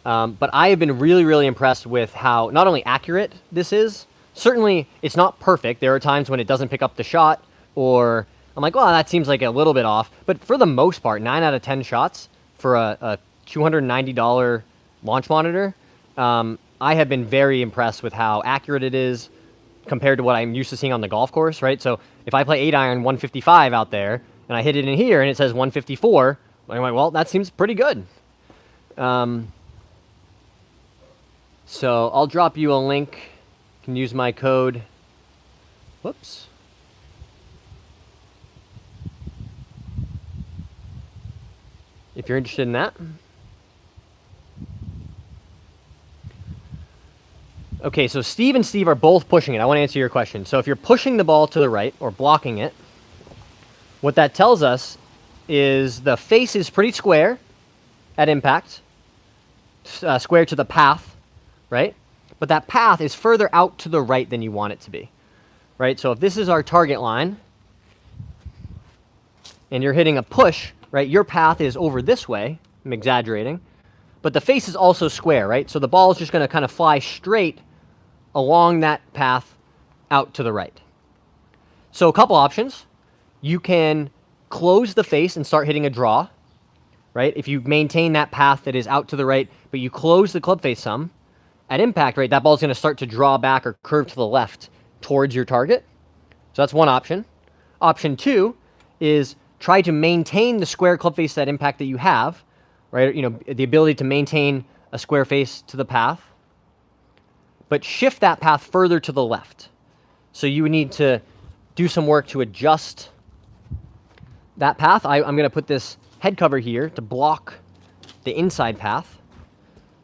But I have been really, really impressed with how not only accurate this is. Certainly, it's not perfect. There are times when it doesn't pick up the shot, or I'm like, well, that seems like a little bit off. But for the most part, 9 out of 10 shots for a $290 launch monitor, I have been very impressed with how accurate it is compared to what I'm used to seeing on the golf course, right? So if I play 8-iron 155 out there, and I hit it in here, and it says 154, I'm like, well, that seems pretty good. So I'll drop you a link. You can use my code. Whoops. If you're interested in that. Okay, so Steve and Steve are both pushing it. I want to answer your question. So if you're pushing the ball to the right or blocking it, what that tells us is the face is pretty square at impact, square to the path, right? But that path is further out to the right than you want it to be, right? So if this is our target line, and you're hitting a push, right, your path is over this way. I'm exaggerating. But the face is also square, right? So the ball is just going to kind of fly straight along that path out to the right. So a couple options. You can close the face and start hitting a draw, right? If you maintain that path that is out to the right, but you close the club face some, at impact, right, that ball is going to start to draw back or curve to the left towards your target. So that's one option. Option 2 is try to maintain the square club face at impact that you have, right? You know, the ability to maintain a square face to the path, but shift that path further to the left. So you would need to do some work to adjust that path. I'm going to put this head cover here to block the inside path.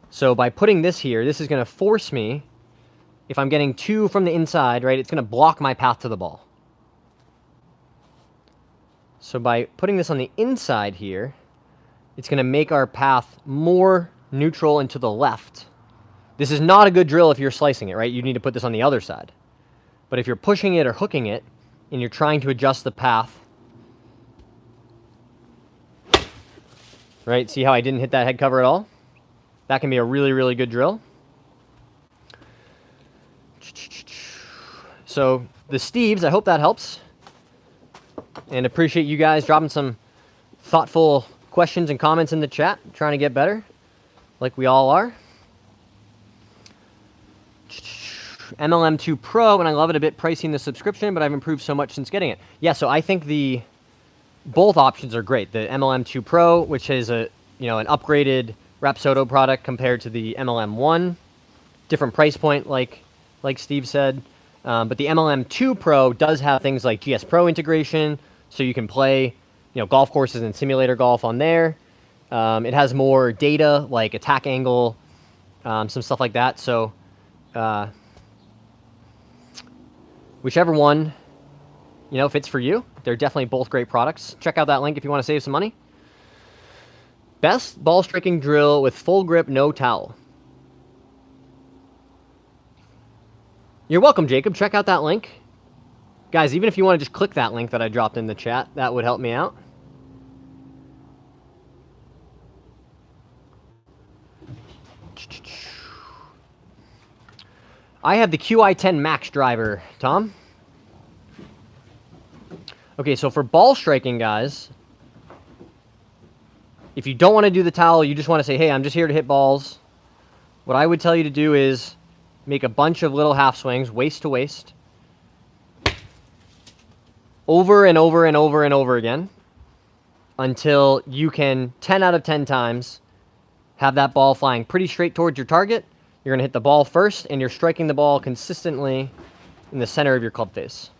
So by putting this here, this is going to force me, if I'm getting 2 from the inside, right, it's going to block my path to the ball. So by putting this on the inside here, it's going to make our path more neutral and to the left. This is not a good drill if you're slicing it, right? You need to put this on the other side. But if you're pushing it or hooking it, and you're trying to adjust the path, right? See how I didn't hit that head cover at all? That can be a really, really good drill. So the Steves, I hope that helps. And appreciate you guys dropping some thoughtful questions and comments in the chat, trying to get better, like we all are. MLM2 Pro, and I love it a bit pricey in the subscription, but I've improved so much since getting it. Yeah, so I think both options are great. The MLM2 Pro, which is an upgraded Rapsodo product compared to the MLM1, different price point, like Steve said. But the MLM2 Pro does have things like GS Pro integration, so you can play, golf courses and simulator golf on there. It has more data, like attack angle, some stuff like that. So whichever one, fits for you. They're definitely both great products. Check out that link if you want to save some money. Best ball striking drill with full grip, no towel. You're welcome, Jacob. Check out that link. Guys, even if you want to just click that link that I dropped in the chat, that would help me out. I have the QI10 Max driver, Tom. Okay, so for ball striking, guys, if you don't want to do the towel, you just want to say, hey, I'm just here to hit balls, what I would tell you to do is make a bunch of little half swings, waist to waist, over and over and over and over again, until you can 10 out of 10 times have that ball flying pretty straight towards your target. You're going to hit the ball first, and you're striking the ball consistently in the center of your club face.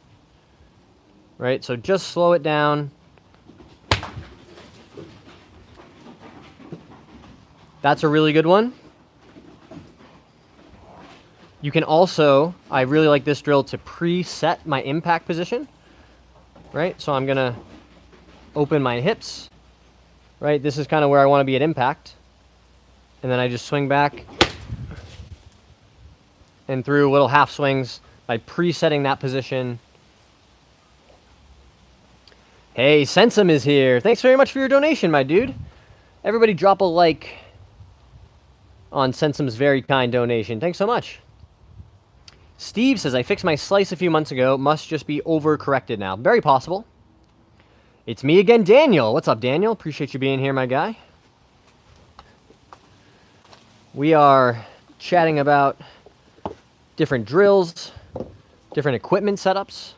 right? So just slow it down. That's a really good one. You can also, I really like this drill to preset my impact position, right? So I'm gonna open my hips, right? This is kind of where I want to be at impact. And then I just swing back and through little half swings by presetting that position. Hey, Sensum is here. Thanks very much for your donation, my dude. Everybody drop a like on Sensum's very kind donation. Thanks so much. Steve says, I fixed my slice a few months ago. Must just be overcorrected now. Very possible. It's me again, Daniel. What's up, Daniel? Appreciate you being here, my guy. We are chatting about different drills, different equipment setups.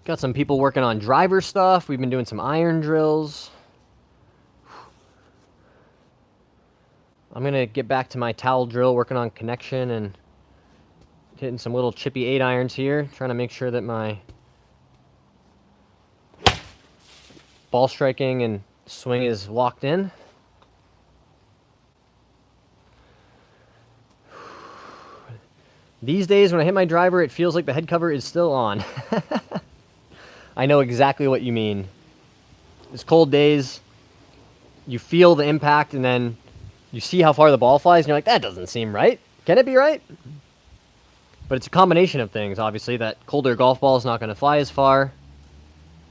Got some people working on driver stuff. We've been doing some iron drills. I'm going to get back to my towel drill, working on connection and hitting some little chippy 8 irons here, trying to make sure that my ball striking and swing is locked in. These days, when I hit my driver, it feels like the head cover is still on. I know exactly what you mean. It's cold days, you feel the impact, and then you see how far the ball flies, and you're like, that doesn't seem right. Can it be right? But it's a combination of things, obviously. That colder golf ball is not going to fly as far.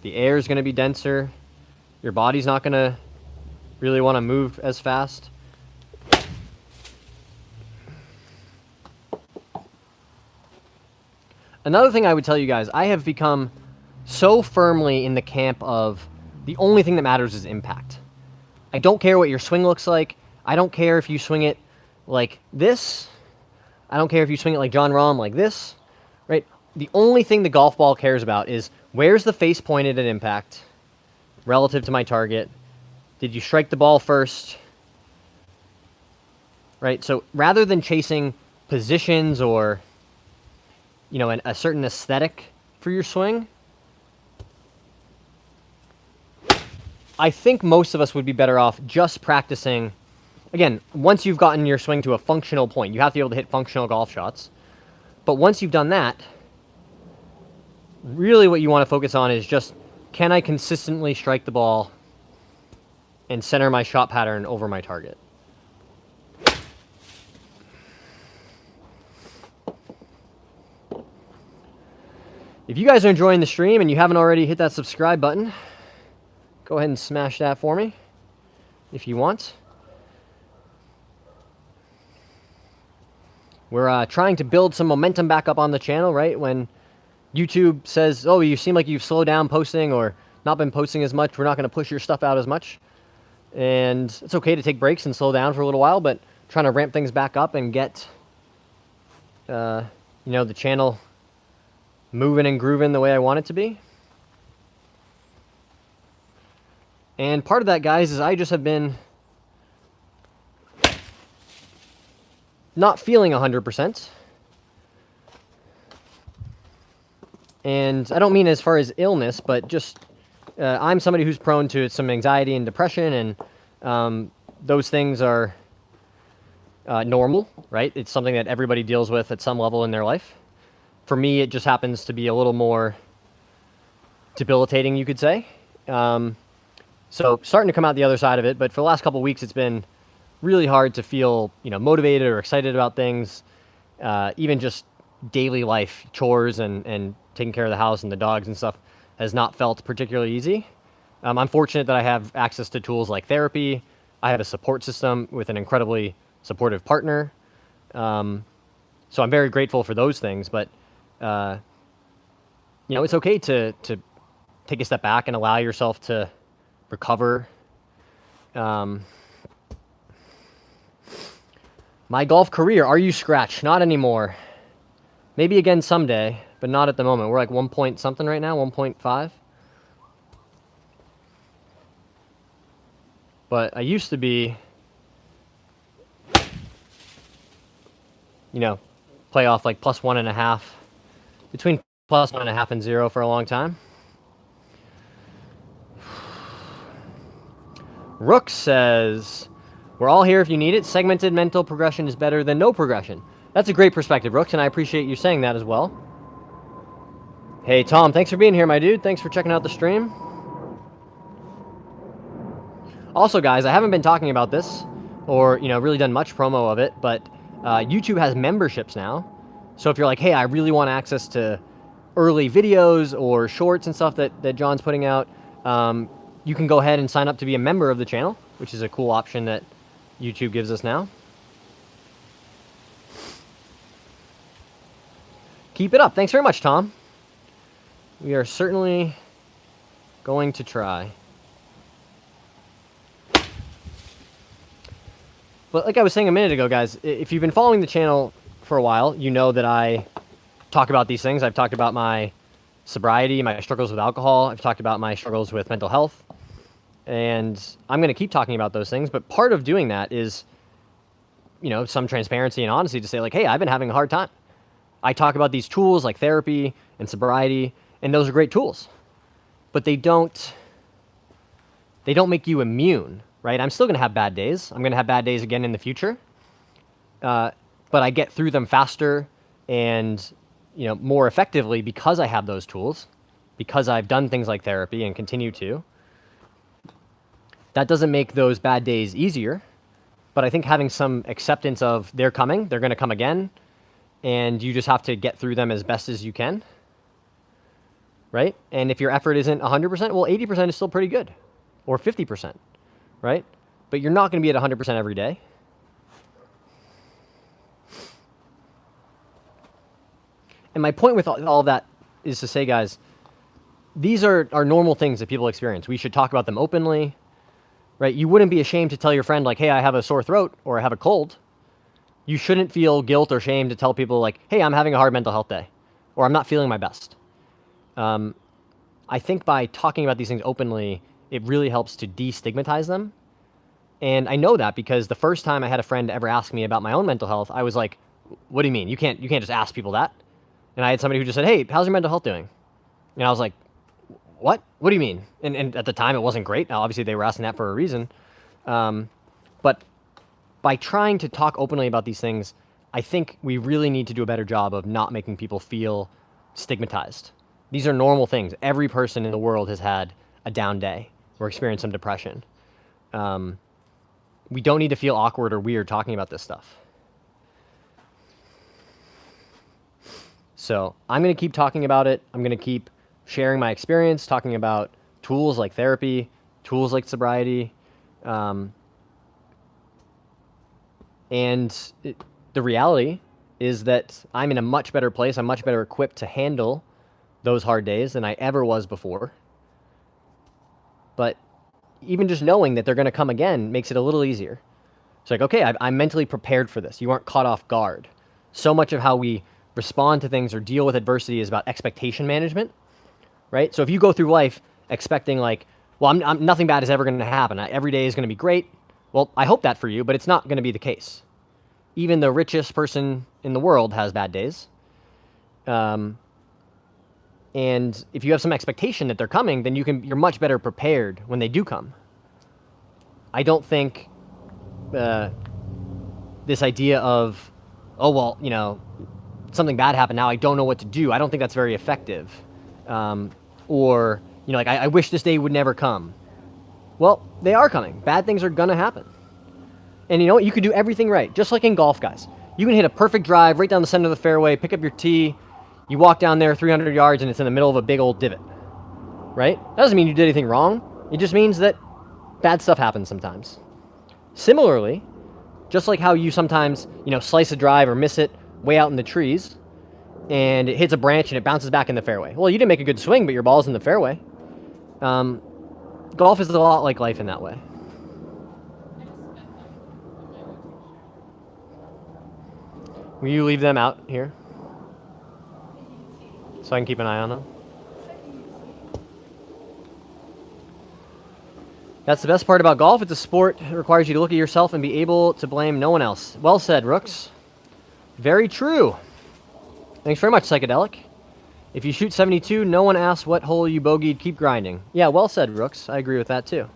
The air is going to be denser. Your body's not going to really want to move as fast. Another thing I would tell you guys, I have become so firmly in the camp of the only thing that matters is impact. I don't care what your swing looks like. I don't care if you swing it like this. I don't care if you swing it like Jon Rahm, like this, right? The only thing the golf ball cares about is where's the face pointed at impact relative to my target? Did you strike the ball first? Right? So rather than chasing positions or, you know, a certain aesthetic for your swing, I think most of us would be better off just practicing. Again, once you've gotten your swing to a functional point, you have to be able to hit functional golf shots. But once you've done that, really what you want to focus on is just, can I consistently strike the ball and center my shot pattern over my target? If you guys are enjoying the stream and you haven't already hit that subscribe button, go ahead and smash that for me if you want. We're trying to build some momentum back up on the channel, right? When YouTube says, oh, you seem like you've slowed down posting or not been posting as much, we're not going to push your stuff out as much. And it's okay to take breaks and slow down for a little while, but trying to ramp things back up and get, you know, the channel moving and grooving the way I want it to be. And part of that, guys, is I just have been not feeling 100%. And I don't mean as far as illness, but just I'm somebody who's prone to some anxiety and depression, and those things are normal, right? It's something that everybody deals with at some level in their life. For me, it just happens to be a little more debilitating, you could say. So starting to come out the other side of it, but for the last couple of weeks, it's been really hard to feel, you know, motivated or excited about things. Even just daily life, chores and taking care of the house and the dogs and stuff has not felt particularly easy. I'm fortunate that I have access to tools like therapy. I have a support system with an incredibly supportive partner. So I'm very grateful for those things, but you know, it's okay to take a step back and allow yourself to recover. My golf career, are you scratch? Not anymore. Maybe again someday, but not at the moment. We're like 1 point something right now, 1.5. But I used to be you know, play off like plus 1.5, between plus 1.5 and 0 for a long time. Rook says, we're all here if you need it. Segmented mental progression is better than no progression. That's a great perspective, Rooks, and I appreciate you saying that as well. Hey, Tom, thanks for being here, my dude. Thanks for checking out the stream. Also, guys, I haven't been talking about this or, really done much promo of it, but YouTube has memberships now. So if you're like, hey, I really want access to early videos or shorts and stuff that John's putting out, you can go ahead and sign up to be a member of the channel, which is a cool option that YouTube gives us now. Keep it up. Thanks very much, Tom. We are certainly going to try. But like I was saying a minute ago, guys, if you've been following the channel for a while, you know that I talk about these things. I've talked about my sobriety, my struggles with alcohol. I've talked about my struggles with mental health. And I'm going to keep talking about those things. But part of doing that is, some transparency and honesty to say, like, hey, I've been having a hard time. I talk about these tools like therapy and sobriety, and those are great tools. But they don't make you immune, right? I'm still going to have bad days. I'm going to have bad days again in the future. But I get through them faster and, more effectively because I have those tools, because I've done things like therapy and continue to. That doesn't make those bad days easier, but I think having some acceptance of they're coming, they're going to come again, and you just have to get through them as best as you can, right? And if your effort isn't 100%, well, 80% is still pretty good, or 50%, right? But you're not going to be at 100% every day. And my point with all that is to say, guys, these are normal things that people experience. We should talk about them openly, right? You wouldn't be ashamed to tell your friend, like, hey, I have a sore throat or I have a cold. You shouldn't feel guilt or shame to tell people, like, hey, I'm having a hard mental health day, or I'm not feeling my best. I think by talking about these things openly, it really helps to destigmatize them. And I know that because the first time I had a friend ever ask me about my own mental health, I was like, what do you mean? You can't just ask people that. And I had somebody who just said, hey, how's your mental health doing? And I was like, what? What do you mean? And at the time, it wasn't great. Now, obviously, they were asking that for a reason. But by trying to talk openly about these things, I think we really need to do a better job of not making people feel stigmatized. These are normal things. Every person in the world has had a down day or experienced some depression. We don't need to feel awkward or weird talking about this stuff. So I'm going to keep talking about it. I'm going to keep sharing my experience, talking about tools like therapy, tools like sobriety. The reality is that I'm in a much better place. I'm much better equipped to handle those hard days than I ever was before. But even just knowing that they're going to come again makes it a little easier. It's like, okay, I'm mentally prepared for this. You aren't caught off guard. So much of how we respond to things or deal with adversity is about expectation management, right? So if you go through life expecting like, well, nothing bad is ever going to happen. Every day is going to be great. Well, I hope that for you, but it's not going to be the case. Even the richest person in the world has bad days. And if you have some expectation that they're coming, then you're much better prepared when they do come. I don't think this idea of, oh, well, something bad happened now, I don't know what to do. I don't think that's very effective. Or, like, I wish this day would never come. Well, they are coming. Bad things are going to happen. And you know what? You can do everything right. Just like in golf, guys. You can hit a perfect drive right down the center of the fairway, pick up your tee, you walk down there 300 yards, and it's in the middle of a big old divot. Right? That doesn't mean you did anything wrong. It just means that bad stuff happens sometimes. Similarly, just like how you sometimes, slice a drive or miss it way out in the trees, and it hits a branch and it bounces back in the fairway. Well, you didn't make a good swing, but your ball's in the fairway. Golf is a lot like life in that way. Will you leave them out here? So I can keep an eye on them? That's the best part about golf. It's a sport that requires you to look at yourself and be able to blame no one else. Well said, Rooks. Very true. Thanks very much, Psychedelic. If you shoot 72, no one asks what hole you bogeyed, keep grinding. Yeah, well said, Rooks. I agree with that, too.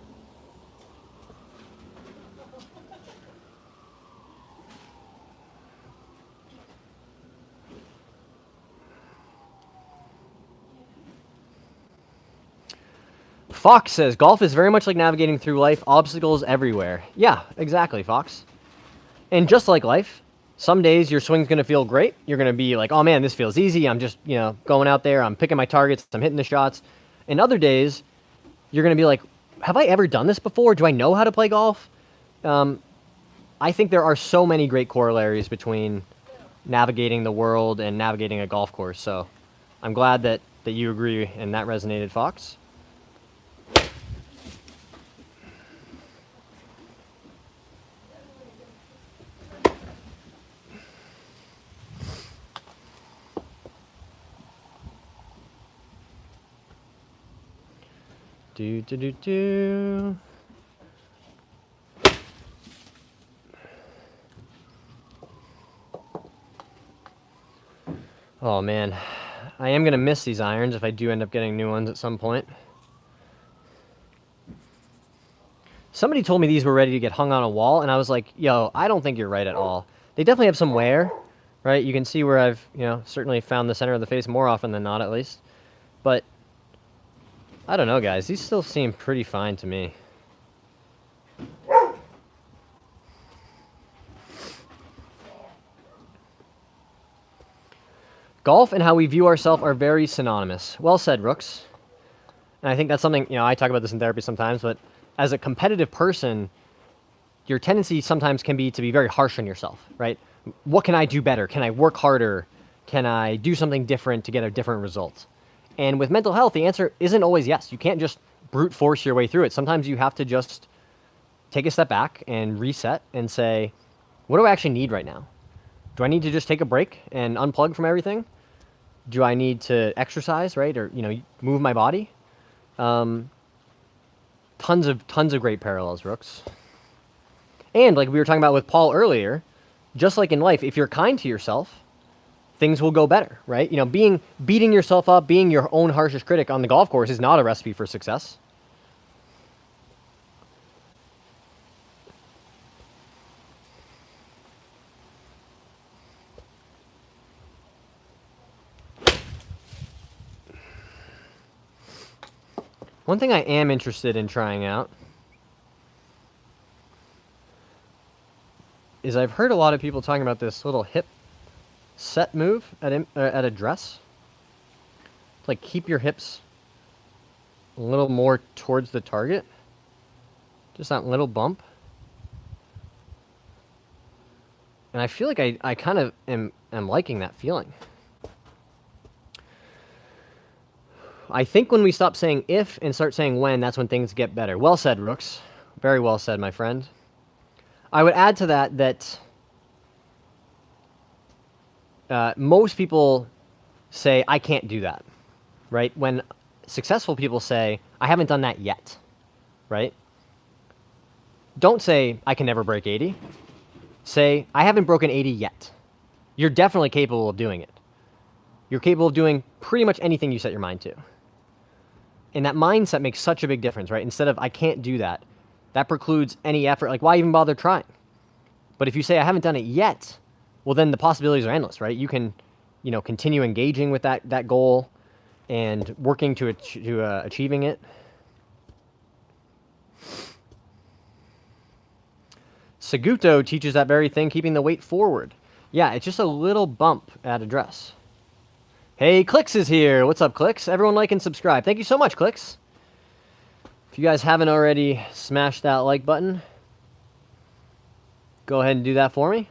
Fox says, golf is very much like navigating through life, obstacles everywhere. Yeah, exactly, Fox. And just like life, some days your swing's going to feel great. You're going to be like, oh man, this feels easy. I'm just, going out there. I'm picking my targets. I'm hitting the shots. And other days, you're going to be like, have I ever done this before? Do I know how to play golf? I think there are so many great corollaries between navigating the world and navigating a golf course. So I'm glad that you agree and that resonated, Fox. Do. Oh man, I am gonna miss these irons if I do end up getting new ones at some point. Somebody told me these were ready to get hung on a wall, and I was like, yo, I don't think you're right at all. They definitely have some wear, right? You can see where I've, certainly found the center of the face more often than not, at least. But I don't know, guys. These still seem pretty fine to me. Golf and how we view ourselves are very synonymous. Well said, Rooks. And I think that's something, I talk about this in therapy sometimes, but as a competitive person, your tendency sometimes can be to be very harsh on yourself, right? What can I do better? Can I work harder? Can I do something different to get a different result? And with mental health, the answer isn't always yes. You can't just brute force your way through it. Sometimes you have to just take a step back and reset and say, what do I actually need right now? Do I need to just take a break and unplug from everything? Do I need to exercise, right? Or, move my body? Tons of great parallels, Rooks. And like we were talking about with Paul earlier, just like in life, if you're kind to yourself, things will go better, right? Beating yourself up, being your own harshest critic on the golf course is not a recipe for success. One thing I am interested in trying out is I've heard a lot of people talking about this little hip set move at address. Like keep your hips a little more towards the target. Just that little bump. And I feel like I kind of am liking that feeling. I think when we stop saying if and start saying when, that's when things get better. Well said, Rooks. Very well said, my friend. I would add to that most people say, I can't do that, right? When successful people say, I haven't done that yet, right? Don't say, I can never break 80. Say, I haven't broken 80 yet. You're definitely capable of doing it. You're capable of doing pretty much anything you set your mind to. And that mindset makes such a big difference, right? Instead of, I can't do that, that precludes any effort. Like, why even bother trying? But if you say, I haven't done it yet, well, then the possibilities are endless, right? You can, continue engaging with that goal and working to achieving it. Seguto teaches that very thing, keeping the weight forward. Yeah, it's just a little bump at address. Hey, Clicks is here. What's up, Clicks? Everyone like and subscribe. Thank you so much, Clicks. If you guys haven't already smashed that like button, go ahead and do that for me.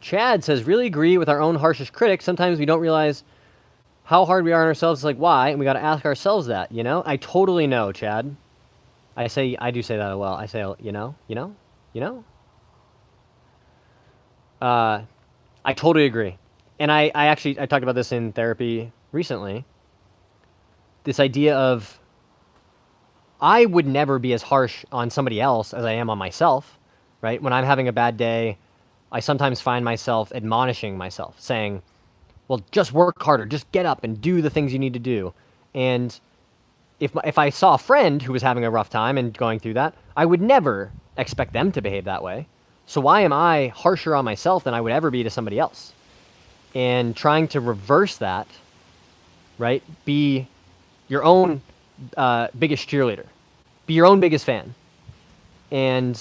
Chad says, really agree with our own harshest critic. Sometimes we don't realize how hard we are on ourselves. It's like, why? And we got to ask ourselves that, I totally know, Chad. I do say that as well. I say, I totally agree. And I talked about this in therapy recently. This idea of I would never be as harsh on somebody else as I am on myself, right? When I'm having a bad day, I sometimes find myself admonishing myself, saying, well, just work harder, just get up and do the things you need to do. And if I saw a friend who was having a rough time and going through that, I would never expect them to behave that way. So why am I harsher on myself than I would ever be to somebody else? And trying to reverse that, right? Be your own biggest cheerleader. Be your own biggest fan. And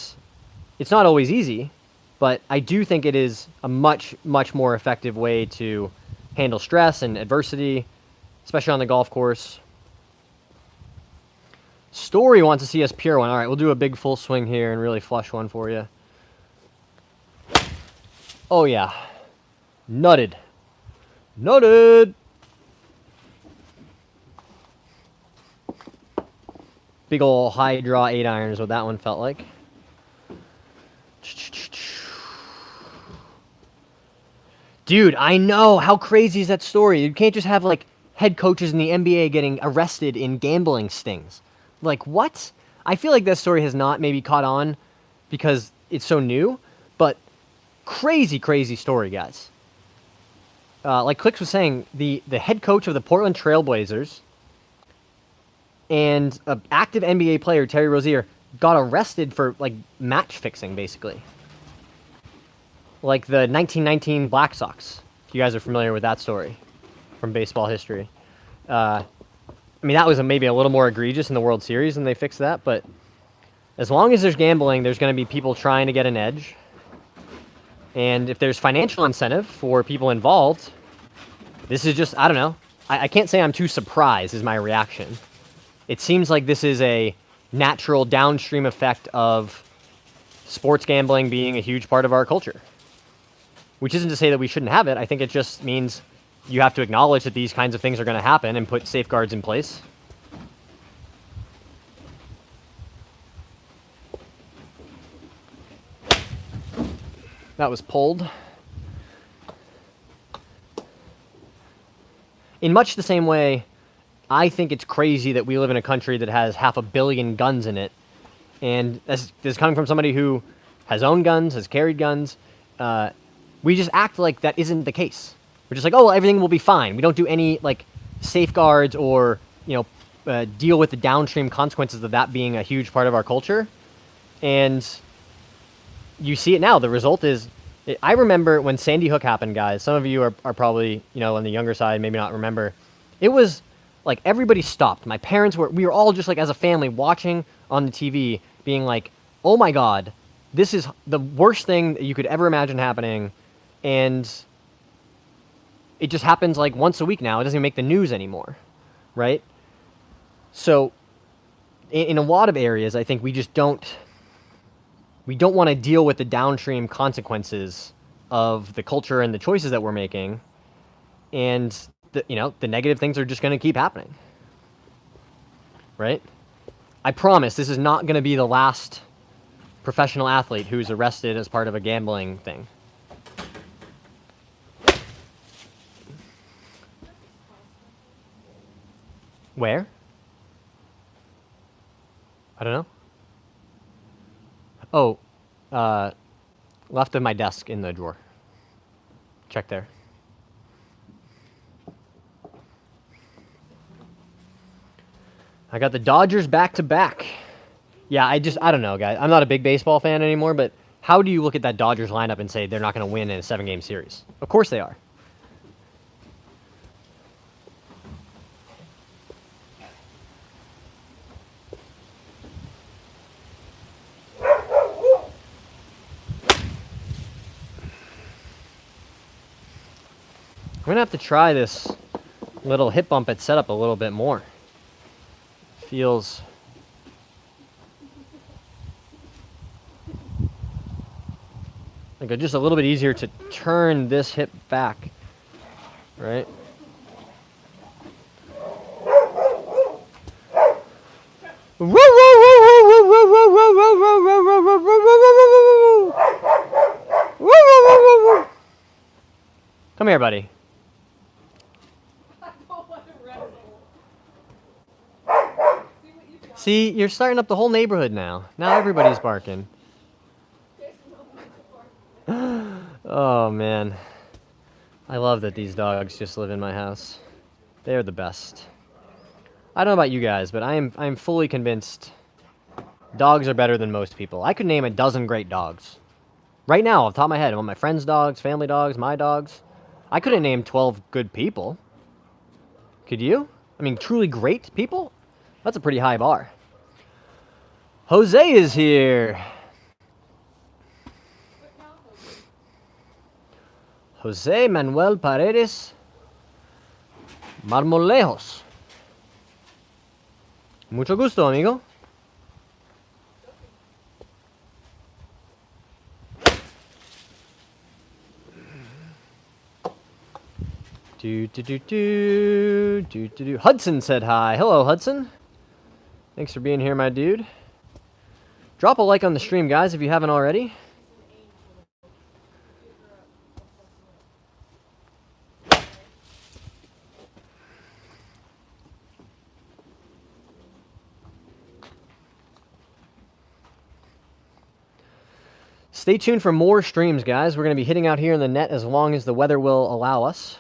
it's not always easy, but I do think it is a much, much more effective way to handle stress and adversity, especially on the golf course. Story wants to see us pure one. All right, we'll do a big full swing here and really flush one for you. Oh, yeah. Nutted. Nutted! Big ol' high draw 8-iron is what that one felt like. Dude, I know. How crazy is that story? You can't just have, like, head coaches in the NBA getting arrested in gambling stings. Like, what? I feel like that story has not maybe caught on because it's so new, but crazy, crazy story, guys. Like Clicks was saying, the head coach of the Portland Trailblazers and an active NBA player, Terry Rozier, got arrested for, like, match fixing, basically. Like the 1919 Black Sox, if you guys are familiar with that story from baseball history. I mean, that was maybe a little more egregious in the World Series, and they fixed that, but as long as there's gambling, there's going to be people trying to get an edge. And if there's financial incentive for people involved, this is just, I don't know. I can't say I'm too surprised is my reaction. It seems like this is a natural downstream effect of sports gambling being a huge part of our culture. Which isn't to say that we shouldn't have it. I think it just means you have to acknowledge that these kinds of things are going to happen and put safeguards in place. That was pulled. In much the same way, I think it's crazy that we live in a country that has 500 million guns in it. And this is coming from somebody who has owned guns, has carried guns. We just act like that isn't the case. We're just like, oh, well, everything will be fine. We don't do any, like, safeguards or, deal with the downstream consequences of that being a huge part of our culture. And you see it now. The result is, I remember when Sandy Hook happened, guys. Some of you are probably, on the younger side, maybe not remember. It was like everybody stopped. My parents we were all just like as a family watching on the TV being like, oh my God, this is the worst thing that you could ever imagine happening. And it just happens like once a week now. It doesn't even make the news anymore, right? So in a lot of areas, I think we don't want to deal with the downstream consequences of the culture and the choices that we're making. And the negative things are just going to keep happening, right? I promise this is not going to be the last professional athlete who's arrested as part of a gambling thing. Where? I don't know. Oh, left of my desk in the drawer. Check there. I got the Dodgers back-to-back. Yeah, I don't know, guys. I'm not a big baseball fan anymore, but how do you look at that Dodgers lineup and say they're not going to win in a 7-game series? Of course they are. I'm going to have to try this little hip bump at setup a little bit more. Feels like just a little bit easier to turn this hip back, right? Come here, buddy. See, you're starting up the whole neighborhood now. Now everybody's barking. There's no one to bark. Oh, man. I love that these dogs just live in my house. They're the best. I don't know about you guys, but I'm fully convinced dogs are better than most people. I could name a dozen great dogs. Right now, off the top of my head, I want my friends' dogs, family dogs, my dogs. I couldn't name 12 good people. Could you? I mean, truly great people? That's a pretty high bar. Jose is here. But now, Jose Manuel Paredes Marmolejos. Mucho gusto, amigo. Hudson said hi. Hello, Hudson. Thanks for being here, my dude. Drop a like on the stream, guys, if you haven't already. Stay tuned for more streams, guys. We're going to be hitting out here in the net as long as the weather will allow us.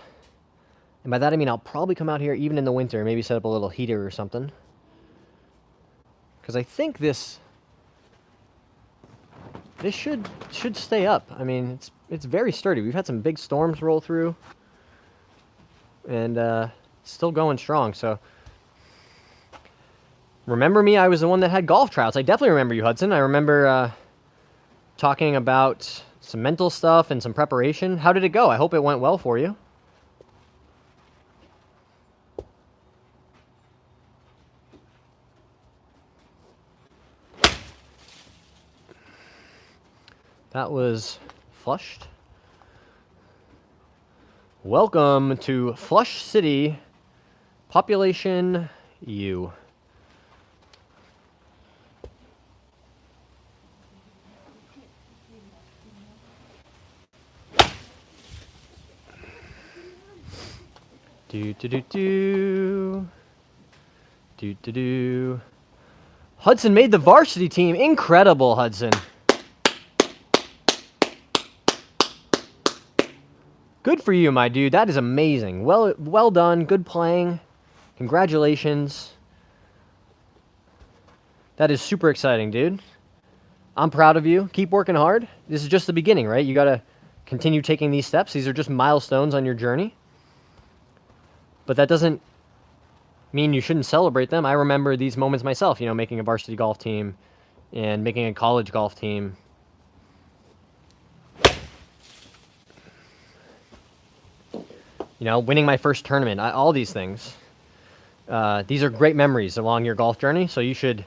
And by that I mean I'll probably come out here even in the winter, maybe set up a little heater or something. Because I think this should stay up. I mean, it's very sturdy. We've had some big storms roll through. And it's still going strong, so... Remember me? I was the one that had golf trouts. I definitely remember you, Hudson. I remember talking about some mental stuff and some preparation. How did it go? I hope it went well for you. That was flushed. Welcome to Flush City, population U. Hudson made the varsity team. Incredible, Hudson. Good for you, my dude. That is amazing. Well done. Good playing. Congratulations. That is super exciting, dude. I'm proud of you. Keep working hard. This is just the beginning, right? You got to continue taking these steps. These are just milestones on your journey. But that doesn't mean you shouldn't celebrate them. I remember these moments myself, you know, making a varsity golf team and making a college golf team. You know, winning my first tournament, all these things. These are great memories along your golf journey, so you should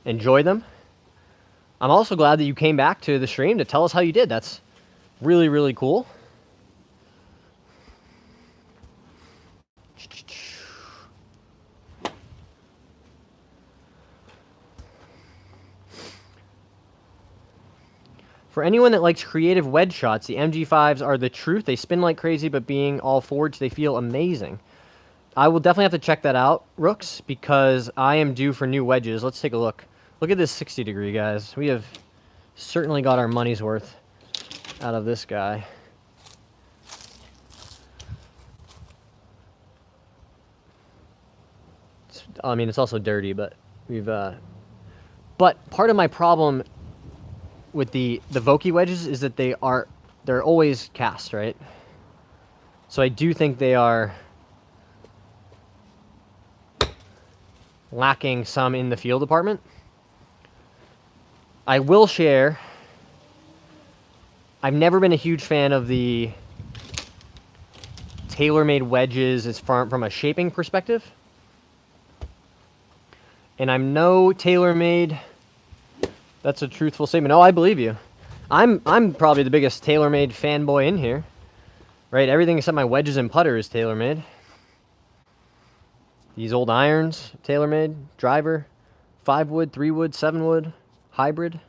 enjoy them. I'm also glad that you came back to the stream to tell us how you did. That's really, really cool. For anyone that likes creative wedge shots, the MG5s are the truth. They spin like crazy, but being all forged, they feel amazing. I will definitely have to check that out, Rooks, because I am due for new wedges. Let's take a look. Look at this 60 degree, guys. We have certainly got our money's worth out of this guy. I mean, it's also dirty, but we've... But part of my problem with the Vokey wedges is that they're always cast, right? So I do think they are lacking some in the feel department. I will share, I've never been a huge fan of the TaylorMade wedges as from a shaping perspective. And I'm no TaylorMade... That's a truthful statement. Oh, I believe you. I'm probably the biggest TaylorMade fanboy in here. Right? Everything except my wedges and putter is TaylorMade. These old irons, TaylorMade. Driver, 5-wood, 3-wood, 7-wood, hybrid.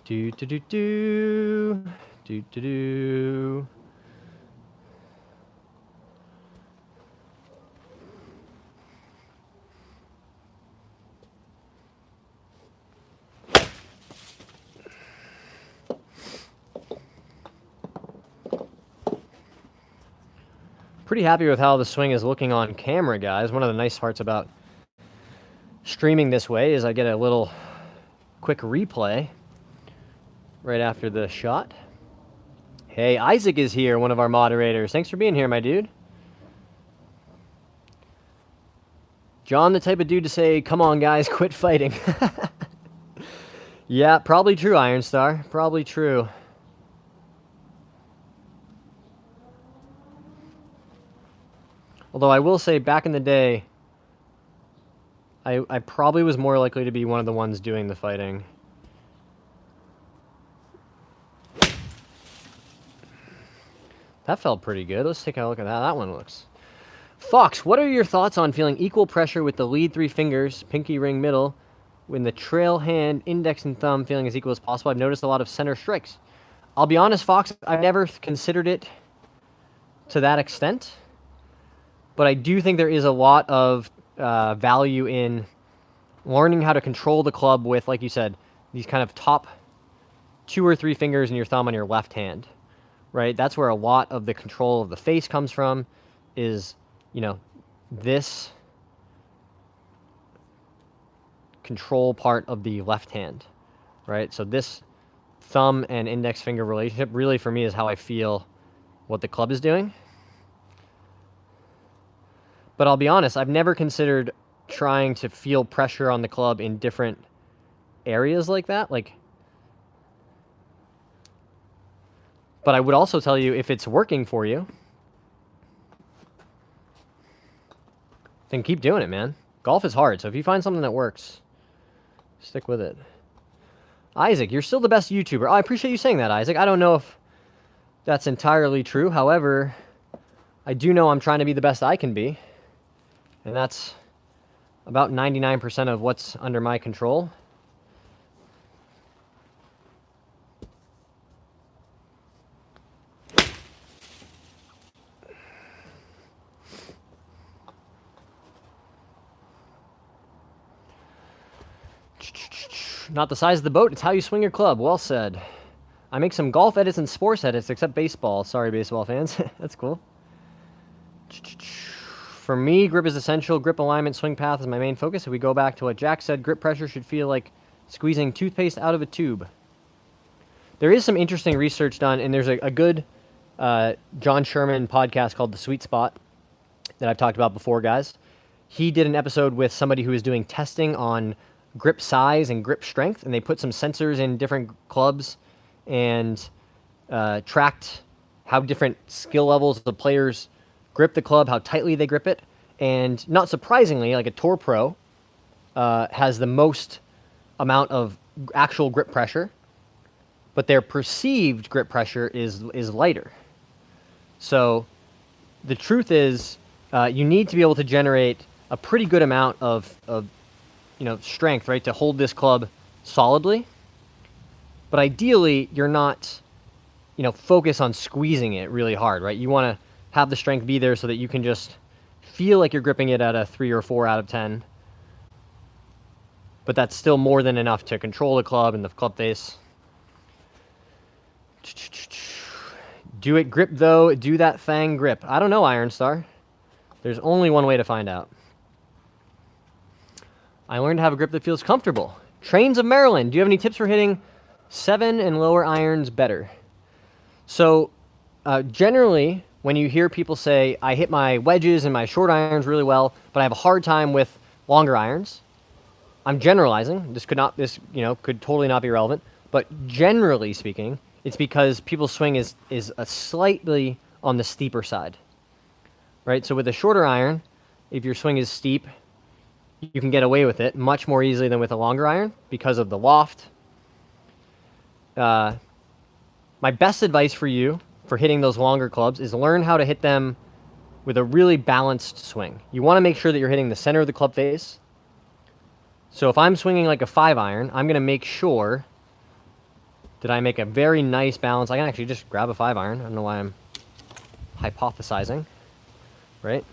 Do do do do do do do. Pretty happy with how the swing is looking on camera, guys. One of the nice parts about streaming this way is I get a little quick replay right after the shot. Hey, Isaac is here, one of our moderators. Thanks for being here, my dude. John, the type of dude to say, come on, guys, quit fighting. Yeah, probably true, Iron Star. Probably true. Although I will say, back in the day, I probably was more likely to be one of the ones doing the fighting. That felt pretty good. Let's take a look at that. That one looks... Fox, what are your thoughts on feeling equal pressure with the lead 3 fingers, pinky ring middle, when the trail hand, index, and thumb feeling as equal as possible? I've noticed a lot of center strikes. I'll be honest, Fox, I've never considered it to that extent. But I do think there is a lot of value in learning how to control the club with, like you said, these kind of top 2 or 3 fingers and your thumb on your left hand, right? That's where a lot of the control of the face comes from, is, you know, this control part of the left hand, right? So this thumb and index finger relationship really, for me, is how I feel what the club is doing. But I'll be honest, I've never considered trying to feel pressure on the club in different areas like that. But I would also tell you, if it's working for you, then keep doing it, man. Golf is hard, so if you find something that works, stick with it. Isaac, you're still the best YouTuber. Oh, I appreciate you saying that, Isaac. I don't know if that's entirely true. However, I do know I'm trying to be the best I can be. And that's about 99% of what's under my control. Not the size of the boat, it's how you swing your club. Well said. I make some golf edits and sports edits, except baseball. Sorry, baseball fans. That's cool. For me, grip is essential. Grip alignment, swing path is my main focus. If we go back to what Jack said, grip pressure should feel like squeezing toothpaste out of a tube. There is some interesting research done, and there's a good John Sherman podcast called The Sweet Spot that I've talked about before, guys. He did an episode with somebody who was doing testing on grip size and grip strength, and they put some sensors in different clubs and tracked how different skill levels the players grip the club, how tightly they grip it. And not surprisingly, like a Tour Pro has the most amount of actual grip pressure, but their perceived grip pressure is lighter. So the truth is, you need to be able to generate a pretty good amount of strength, right, to hold this club solidly. But ideally, you're not, focus on squeezing it really hard, right? You want to have the strength be there so that you can just feel like you're gripping it at a 3 or 4 out of 10. But that's still more than enough to control the club and the club face. Do it grip, though. Do that thang grip. I don't know, Iron Star. There's only one way to find out. I learned to have a grip that feels comfortable. Trains of Maryland, do you have any tips for hitting 7 and lower irons better? So, generally, when you hear people say, I hit my wedges and my short irons really well, but I have a hard time with longer irons, I'm generalizing. This could totally not be relevant. But generally speaking, it's because people's swing is a slightly on the steeper side, right? So with a shorter iron, if your swing is steep, you can get away with it much more easily than with a longer iron because of the loft. My best advice for you for hitting those longer clubs is learn how to hit them with a really balanced swing. You want to make sure that you're hitting the center of the club face. So if I'm swinging like a 5 iron, I'm going to make sure did I make a very nice balance. I can actually just grab a 5-iron. I don't know why I'm hypothesizing, right?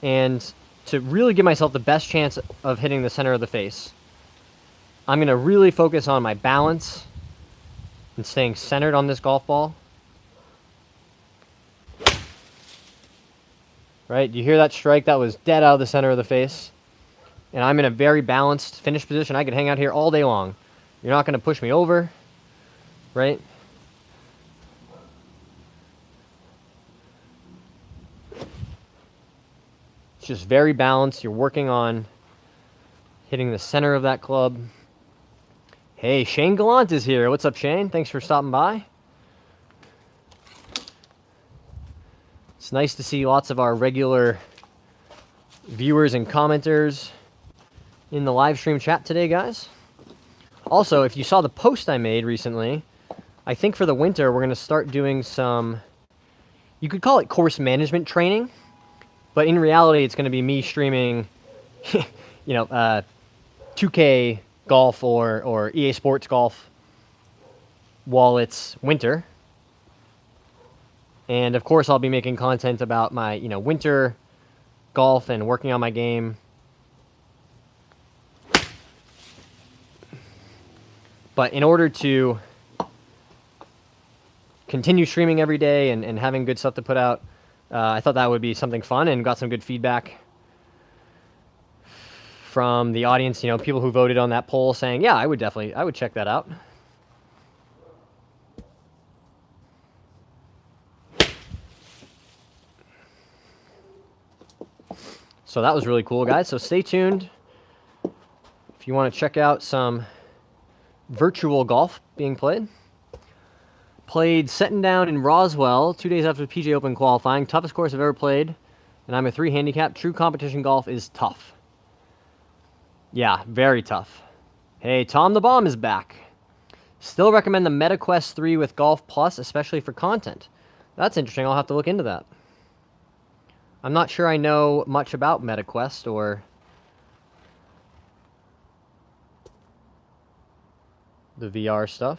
And to really give myself the best chance of hitting the center of the face, I'm going to really focus on my balance and staying centered on this golf ball. Right? You hear that strike? That was dead out of the center of the face. And I'm in a very balanced finish position. I could hang out here all day long. You're not going to push me over, right? It's just very balanced. You're working on hitting the center of that club. Hey, Shane Gallant is here. What's up, Shane? Thanks for stopping by. It's nice to see lots of our regular viewers and commenters in the live stream chat today, guys. Also, if you saw the post I made recently, I think for the winter we're going to start doing some, you could call it course management training, but in reality it's going to be me streaming, 2K golf or EA Sports golf while it's winter. And of course I'll be making content about my, winter golf and working on my game. But in order to continue streaming every day and having good stuff to put out, I thought that would be something fun, and got some good feedback from the audience, people who voted on that poll saying, yeah, I would check that out. So that was really cool, guys. So stay tuned if you want to check out some virtual golf being played. Played Setting Down in Roswell 2 days after the PGA Open qualifying. Toughest course I've ever played, and I'm a 3 handicap. True competition golf is tough. Yeah, very tough. Hey, Tom the Bomb is back. Still recommend the MetaQuest 3 with Golf Plus, especially for content. That's interesting. I'll have to look into that. I'm not sure I know much about MetaQuest or the VR stuff.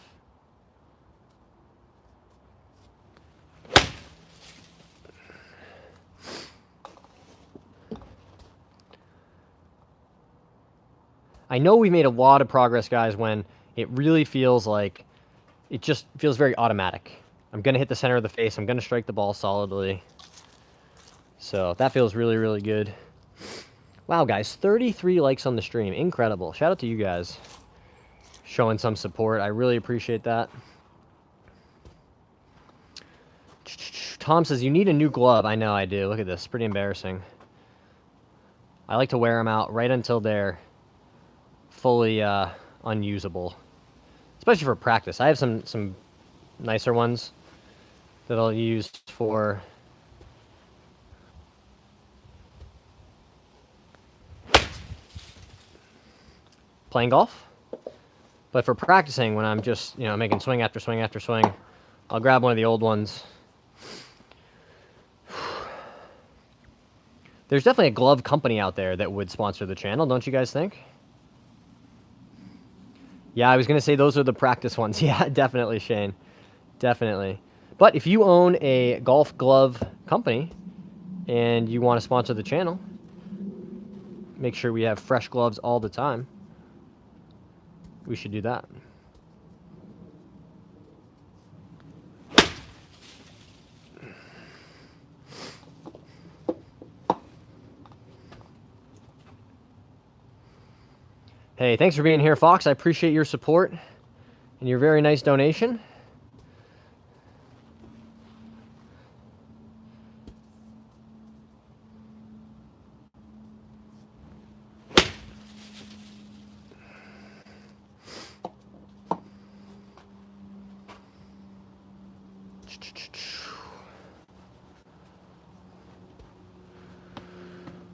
I know we made a lot of progress, guys, when it really feels like it just feels very automatic. I'm going to hit the center of the face. I'm going to strike the ball solidly. So that feels really, really good. Wow, guys, 33 likes on the stream. Incredible. Shout out to you guys showing some support. I really appreciate that. Tom says, you need a new glove. I know I do. Look at this. Pretty embarrassing. I like to wear them out right until they're fully unusable. Especially for practice. I have some nicer ones that I'll use for playing golf. But for practicing, when I'm just, making swing after swing after swing, I'll grab one of the old ones. There's definitely a glove company out there that would sponsor the channel, don't you guys think? Yeah, I was going to say those are the practice ones. Yeah, definitely, Shane. Definitely. But if you own a golf glove company and you want to sponsor the channel, make sure we have fresh gloves all the time. We should do that. Hey, thanks for being here, Fox. I appreciate your support and your very nice donation.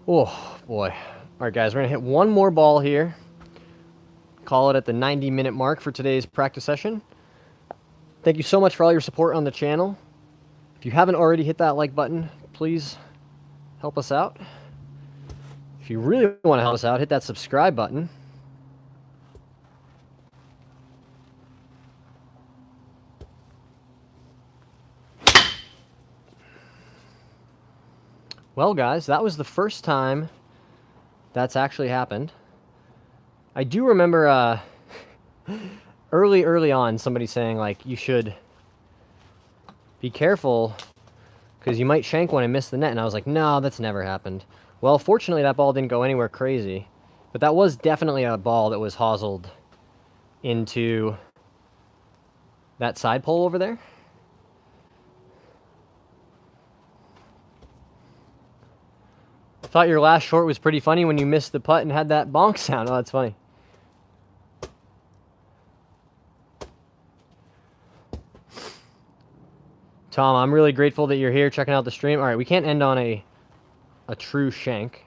Oh, boy. All right, guys, we're going to hit one more ball here. Call it at the 90-minute mark for today's practice session. Thank you so much for all your support on the channel. If you haven't already hit that like button, please help us out. If you really want to help us out, hit that subscribe button. Well, guys, that was the first time that's actually happened. I do remember early on somebody saying, like, you should be careful because you might shank one and miss the net. And I was like, no, that's never happened. Well, fortunately, that ball didn't go anywhere crazy. But that was definitely a ball that was hoselled into that side pole over there. I thought your last short was pretty funny when you missed the putt and had that bonk sound. Oh, that's funny. Tom, I'm really grateful that you're here checking out the stream. All right, we can't end on a true shank.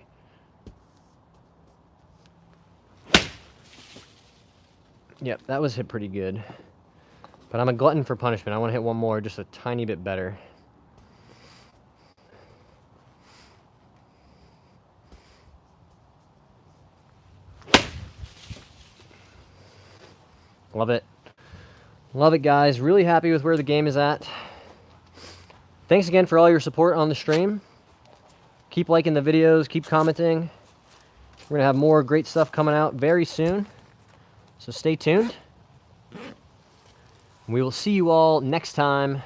Yep, that was hit pretty good. But I'm a glutton for punishment. I want to hit one more just a tiny bit better. Love it. Love it, guys. Really happy with where the game is at. Thanks again for all your support on the stream. Keep liking the videos. Keep commenting. We're going to have more great stuff coming out very soon. So stay tuned. We will see you all next time.